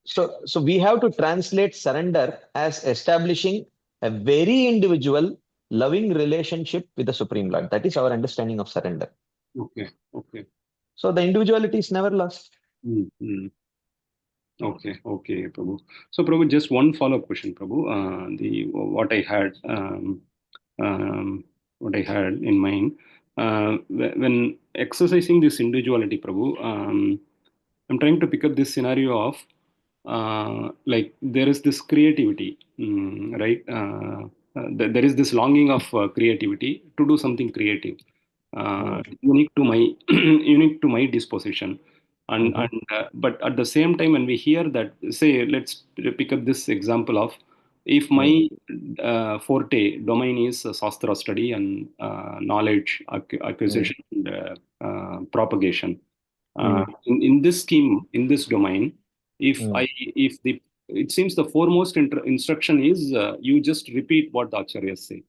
so we have to translate surrender as establishing a very individual, loving relationship with the Supreme Lord. That is our understanding of surrender. Okay. Okay. So the individuality is never lost. Mm-hmm. Okay, okay, Prabhu. So, Prabhu, just one follow-up question, Prabhu. The what I had in mind when exercising this individuality, Prabhu. I'm trying to pick up this scenario of like there is this creativity, right? There is this longing of creativity to do something creative, Mm, unique to my unique to my disposition, mhm, but at the same time, when we hear that, say, let's pick up this example of if mm, my forte domain is Shastra study and knowledge mm, acquisition and propagation mm, in this scheme, in this domain, if mm, I, if the, it seems the foremost instruction is you just repeat what the acharyas say,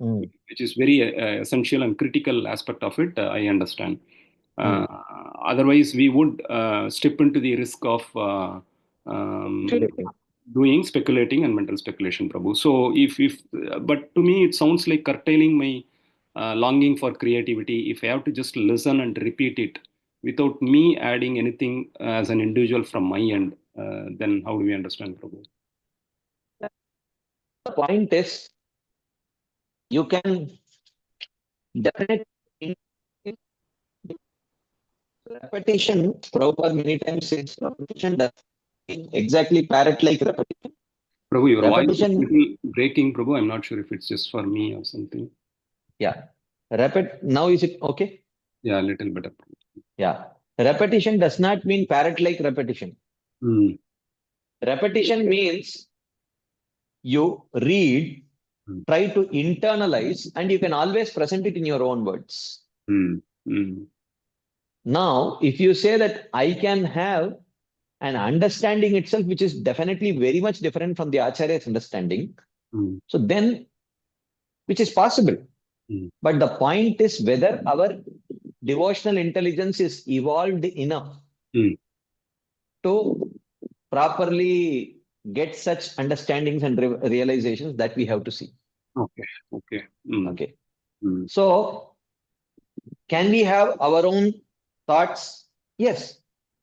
mm, which is very essential and critical aspect of it. I understand. Uh, mm. Otherwise, we would step into the risk of um, Absolutely. doing speculating and mental speculation, Prabhu. So, but to me, it sounds like curtailing my longing for creativity. If I have to just listen and repeat it without me adding anything as an individual from my end, then how do we understand, Prabhu? The point is, you can definitely repetition. Prabhupada many times says repetition does exactly parrot like repetition. Prabhu, your voice is Repetition, little breaking, Prabhu. I'm not sure if it's just for me or something. yeah. Repeat. Now is it okay? Yeah, a little better. Yeah. Repetition does not mean parrot like repetition. Mm, Repetition means you read, mm, try to internalize, and you can always present it in your own words. mm, mm, Now, if you say that I can have an understanding itself, which is definitely very much different from the Acharya's understanding, mm, so then, which is possible. mm, But the point is whether our devotional intelligence is evolved enough mm. to properly get such understandings and realizations that we have to see. Okay, okay. Mm, Okay. mm, So, can we have our own thoughts? Yes,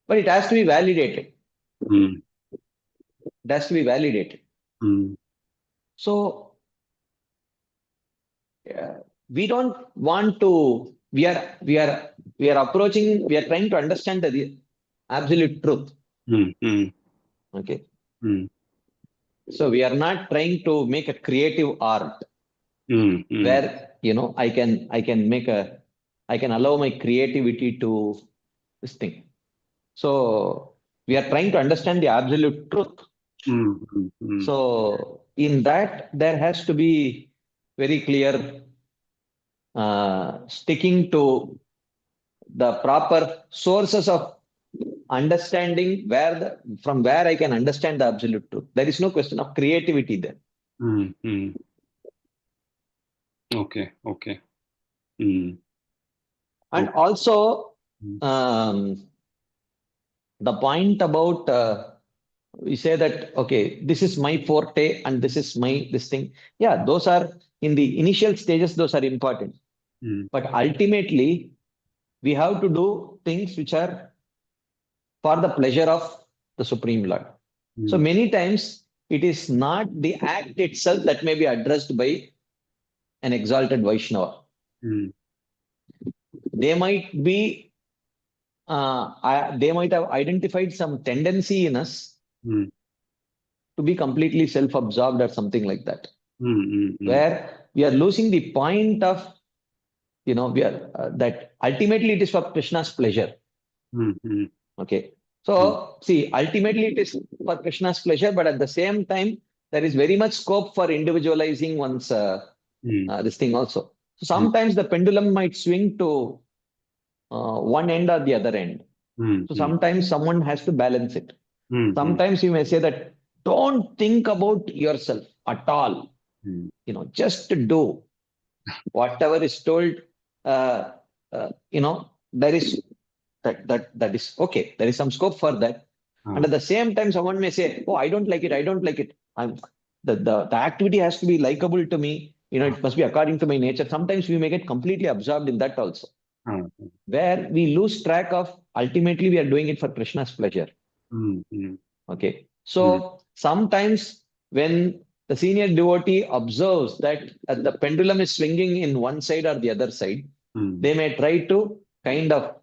but it has to be validated. mm, It has to be validated. mm, So, we don't want to. We are approaching. We are trying to understand the absolute truth. mm, mm, Okay. mm, So we are not trying to make a creative art mm, mm, where I can allow my creativity to this thing. So we are trying to understand the absolute truth. mm, mm, mm, So in that there has to be very clear sticking to the proper sources of understanding from where I can understand the absolute truth. There is no question of creativity there. mm, mm. Okay, okay. Mm, And okay. also, Mm, um, the point about we say that, okay, this is my forte and this is my this thing. Yeah, those are in the initial stages, those are important. mm, But ultimately, we have to do things which are for the pleasure of the Supreme Lord. So mm, many times, it is not the act itself that may be addressed by an exalted Vaishnava. mm, They might be they might have identified some tendency in us mm, to be completely self-absorbed or something like that, mm, mm, mm, where we are losing the point of, we are that ultimately it is for Krishna's pleasure. mm, mm, Okay. mm, So see, ultimately it is for Krishna's pleasure, but at the same time, there is very much scope for individualizing one's mm, this thing also. So mm, sometimes the pendulum might swing to one end or the other end. mm, So mm, sometimes someone has to balance it. mm, mm, Sometimes you may say that don't think about yourself at all. mm. Just do whatever is told. there is that is okay. There is some scope for that. And at the same time, someone may say, "Oh, I don't like it. I don't like it. The activity has to be likable to me. It must be according to my nature." Sometimes we may get completely absorbed in that also, where we lose track of ultimately we are doing it for Krishna's pleasure. Okay. So sometimes when the senior devotee observes that the pendulum is swinging in one side or the other side, they may try to kind of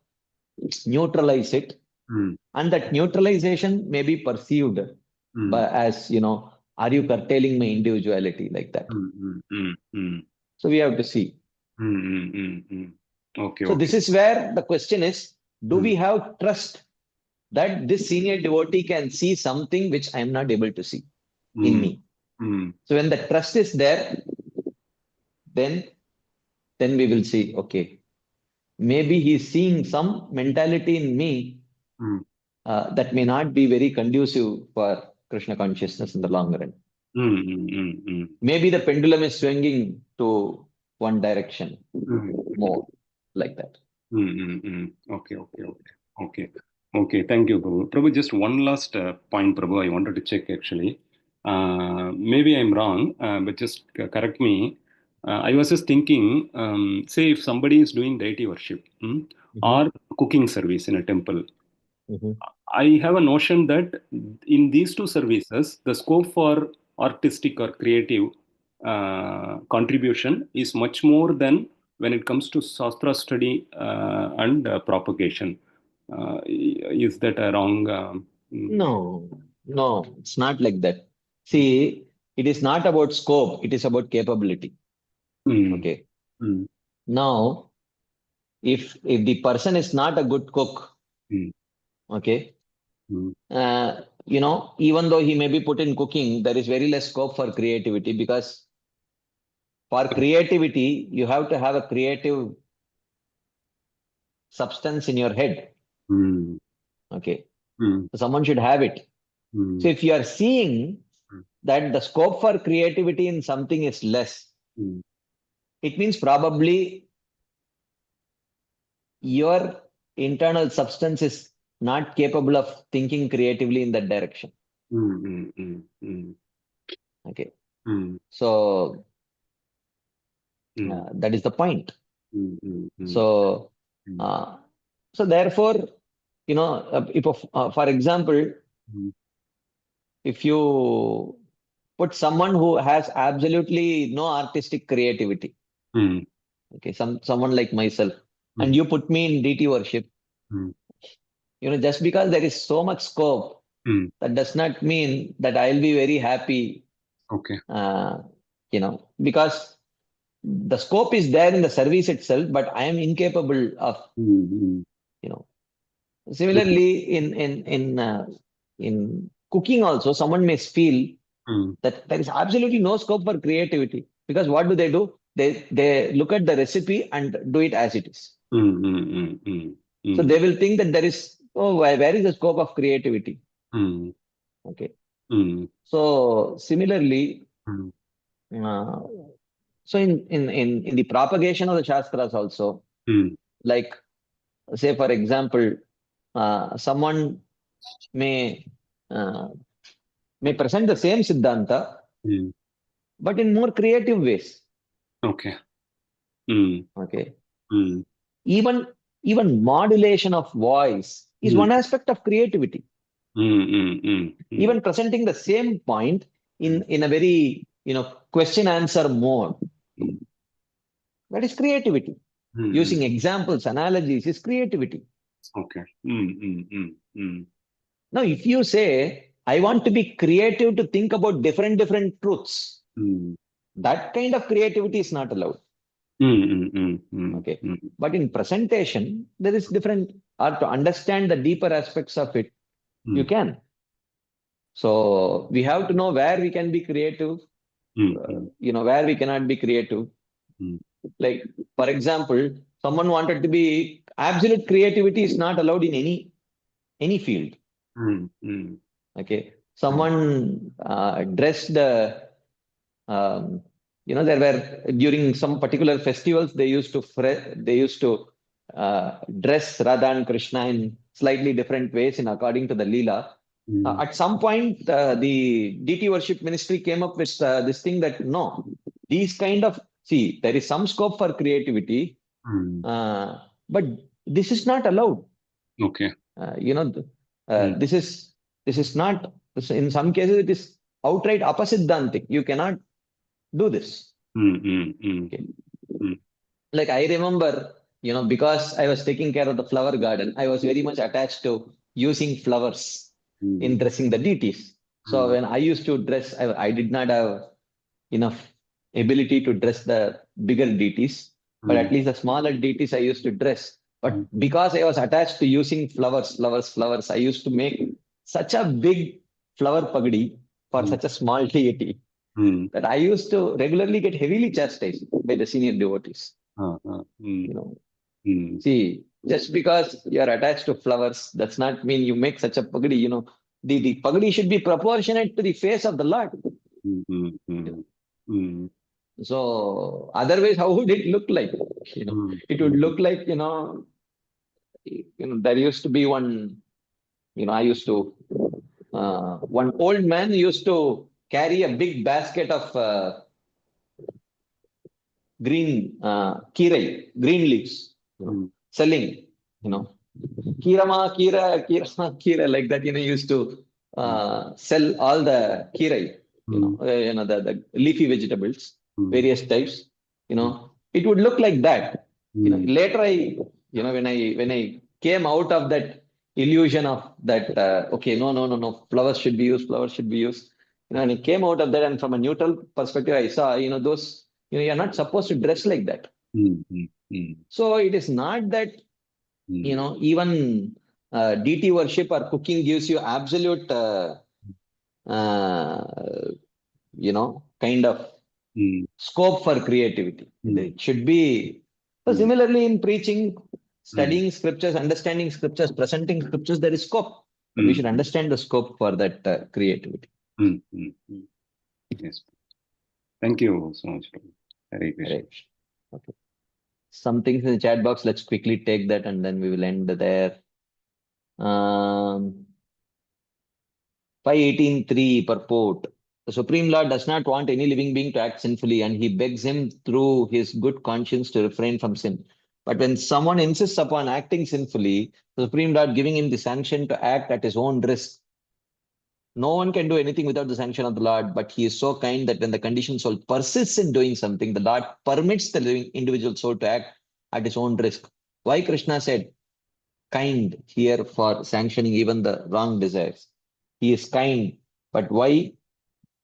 neutralize it. And that neutralization may be perceived as, are you curtailing my individuality like that? So we have to see. Okay. So this is where the question is, do we have trust that this senior devotee can see something which I am not able to see in me? So when the trust is there, then we will see, okay, maybe he's seeing some mentality in me that may not be very conducive for Krishna consciousness in the long run. Maybe the pendulum is swinging to one direction more, like that. Okay. Thank you, Prabhu. Prabhu, just one last point, Prabhu, I wanted to check actually. Maybe I'm wrong, but just correct me. I was just thinking, say if somebody is doing deity worship or cooking service in a temple, I have a notion that in these two services, the scope for artistic or creative contribution is much more than when it comes to Shastra study and propagation. Is that a wrong? No, it's not like that. See, it is not about scope, it is about capability. Okay. Now, if the person is not a good cook, okay, even though he may be put in cooking, there is very less scope for creativity, because for creativity, you have to have a creative substance in your head. Okay. So someone should have it. So if you are seeing that the scope for creativity in something is less, it means probably your internal substance is not capable of thinking creatively in that direction. Okay. So that is the point. So therefore, for example, if you put someone who has absolutely no artistic creativity, okay, someone like myself, and you put me in DT worship, just because there is so much scope, that does not mean that I'll be very happy. Okay. Because the scope is there in the service itself, but I am incapable of, Similarly, in cooking also, someone may feel that there is absolutely no scope for creativity, because what do? They look at the recipe and do it as it is. So they will think that there is, where is the scope of creativity? Okay. So similarly, so in the propagation of the Shastras also, like, say for example, someone may present the same Siddhanta, but in more creative ways. Okay. Okay. Even modulation of voice is one aspect of creativity. Even presenting the same point in a very question answer mode, that is creativity. Using examples, analogies is creativity. Okay. Now, if you say, I want to be creative to think about different truths, that kind of creativity is not allowed. Okay. But in presentation, there is different, or to understand the deeper aspects of it, you can. So we have to know where we can be creative, where we cannot be creative. Like, for example, someone wanted to be absolute creativity is not allowed in any field. Okay. Someone dressed there were, during some particular festivals, they used to dress Radha and Krishna in slightly different ways in according to the Leela. At some point, the deity worship ministry came up with this thing that no, these kind of see, there is some scope for creativity, but this is not allowed. Okay. This is not. In some cases, it is outright apasiddhantik. You cannot do this. Okay. Like I remember, because I was taking care of the flower garden, I was very much attached to using flowers in dressing the deities. So when I used to dress, I did not have enough ability to dress the bigger deities, but at least the smaller deities I used to dress. But because I was attached to using flowers, I used to make such a big flower pagadi for such a small deity that I used to regularly get heavily chastised by the senior devotees. See, just because you are attached to flowers does not mean you make such a pagadi. The pagadi should be proportionate to the face of the Lord. So otherwise, how would it look like? It would look like, there used to be one, I used to, one old man used to carry a big basket of green green leaves, selling, kira, like that, used to sell all the kirai, the leafy vegetables, various types, it would look like that. Later when I came out of that illusion of that, okay, no, flowers should be used, and I came out of that, and from a neutral perspective, I saw, those, you're not supposed to dress like that. So it is not that, even deity worship or cooking gives you absolute, kind of scope for creativity. It should be. So similarly, in preaching, studying scriptures, understanding scriptures, presenting scriptures, there is scope. But we should understand the scope for that creativity. Yes. Thank you so much. Very appreciate. Okay. Some things in the chat box. Let's quickly take that, and then we will end there. 518.3 purport. The Supreme Lord does not want any living being to act sinfully, and he begs him through his good conscience to refrain from sin. But when someone insists upon acting sinfully, the Supreme Lord giving him the sanction to act at his own risk. No one can do anything without the sanction of the Lord, but he is so kind that when the conditioned soul persists in doing something, the Lord permits the living individual soul to act at his own risk. Why Krishna said kind here for sanctioning even the wrong desires? He is kind, but why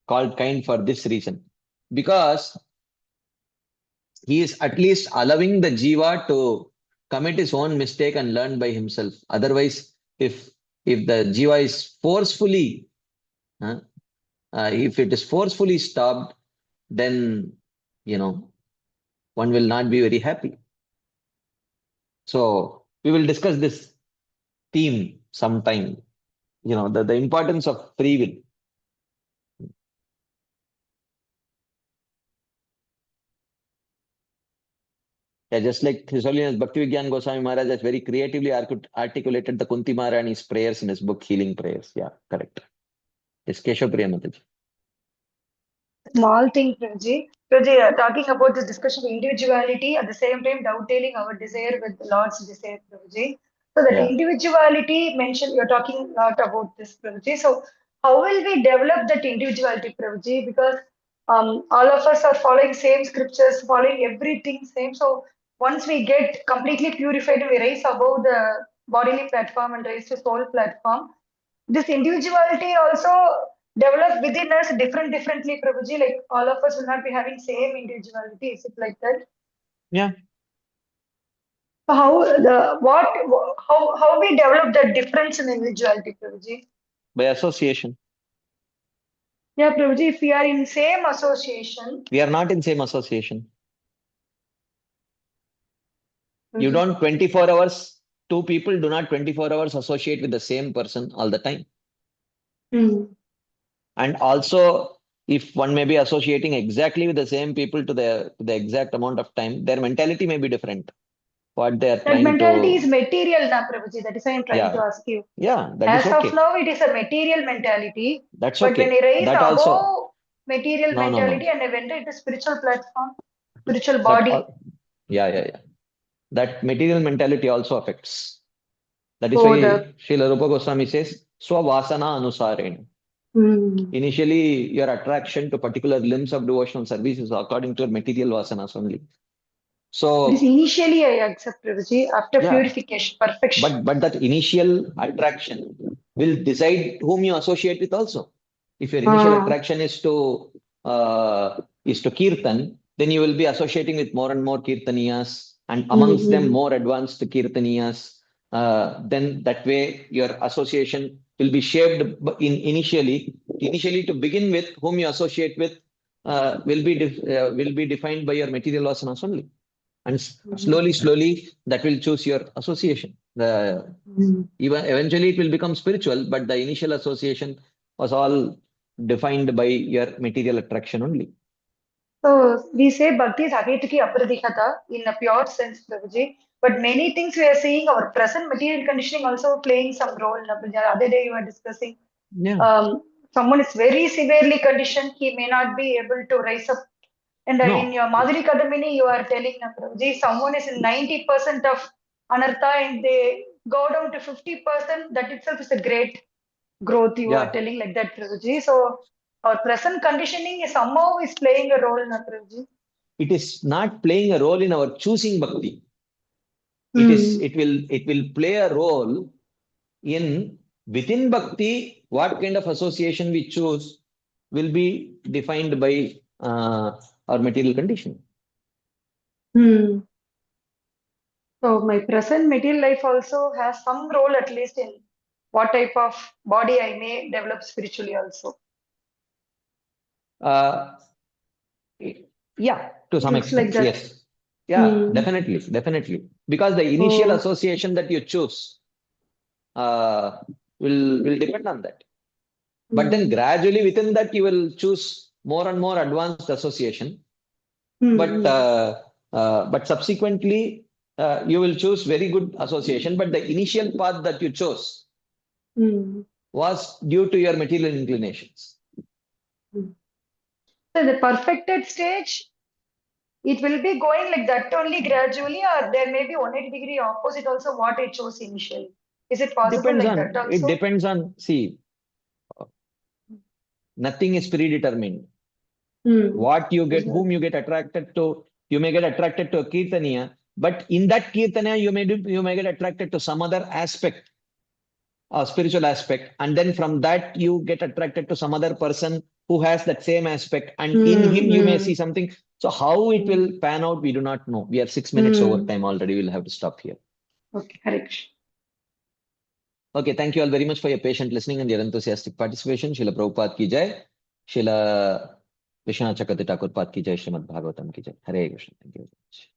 called kind for this reason? Because he is at least allowing the jiva to commit his own mistake and learn by himself. Otherwise, if the jiva is forcefully, if it is forcefully stopped, then one will not be very happy. So we will discuss this theme sometime. The importance of free will. Yeah, just like His Holiness Bhaktivigyan Goswami Maharaj has very creatively articulated the Kunti Maharani's prayers in his book Healing Prayers. Yeah, correct. Yes, Keshav Priya Mataji. Small thing, Prabhuji. Prabhuji, talking about this discussion of individuality, at the same time dovetailing our desire with the Lord's desire, Prabhuji. So that individuality mentioned, you're talking a lot about this, Prabhuji. So how will we develop that individuality, Prabhuji? Because all of us are following same scriptures, following everything same. So once we get completely purified, we rise above the bodily platform and rise to soul platform. This individuality also develops within us differently, Prabhuji. Like all of us will not be having same individuality. Is it like that? Yeah. So how we develop that difference in individuality, Prabhuji? By association. Yeah, Prabhuji, if we are in same association. We are not in same association. You don't 24 hours, two people do not 24 hours associate with the same person all the time. And also, if one may be associating exactly with the same people to the exact amount of time, their mentality may be different. what they are That trying mentality to. is material, na Prabhuji. That is why I'm trying to ask you. Yeah, that is As of okay. now, it is a material mentality. That's But when okay. I rise That also. above material No, mentality and I went into spiritual platform, spiritual That body. yeah. That material mentality also affects. That is So why Srila Rupa Goswami says, Swavasana Anusarena. Initially, your attraction to particular limbs of devotional service is according to your material vasanas only. It is So, initially I accept Prabhuji. After yeah, purification, perfection. but that initial attraction will decide whom you associate with also. If your initial attraction is to kirtan, then you will be associating with more and more kirtaniyas, and amongst them more advanced kirtaniyas. Then that way your association will be shaped initially. Initially, to begin with, whom you associate with will be defined by your material vasanas only, and slowly that will choose your association. Even eventually it will become spiritual, but the initial association was all defined by your material attraction only. So we say bhakti is agetiki apradihata in a pure sense, Prabhuji. But many things we are seeing, our present material conditioning also playing some role. Prabhuji. The other day you were discussing, someone is very severely conditioned, he may not be able to rise up. And in your Madhuri Kadamini, you are telling, Prabhuji, someone is in 90% of anartha and they go down to 50%. That itself is a great growth. You are telling like that, Prabhuji. So our present conditioning is somehow is playing a role, Prabhuji. It is not playing a role in our choosing bhakti. It will play a role in within bhakti. What kind of association we choose will be defined by our material condition. So my present material life also has some role, at least in what type of body I may develop spiritually also. Yeah, to some Looks like extent, that. yes. Yeah, definitely. Because the initial association that you choose will depend on that. But then gradually within that you will choose more and more advanced association. But subsequently you will choose very good association. But the initial path that you chose was due to your material inclinations. So the perfected stage, it will be going like that only gradually, or there may be 180-degree opposite also what I chose initially. Is it possible like that also? It depends on, see, nothing is predetermined. What you get, whom you get attracted to, you may get attracted to a kirtaniya, but in that kirtaniya you may get attracted to some other aspect, a spiritual aspect, and then from that you get attracted to some other person who has that same aspect, and in him you may see something. So how it will pan out, we do not know. We are 6 minutes over time already. We'll have to stop here. Okay, correct. Okay, thank you all very much for your patient listening and your enthusiastic participation. Srila Prabhupada ki jai. Srila Vishwanath Chakravarti Thakur Pad ki jai. Srimad Bhagavatam ki jai. Hare Krishna. Thank you very much.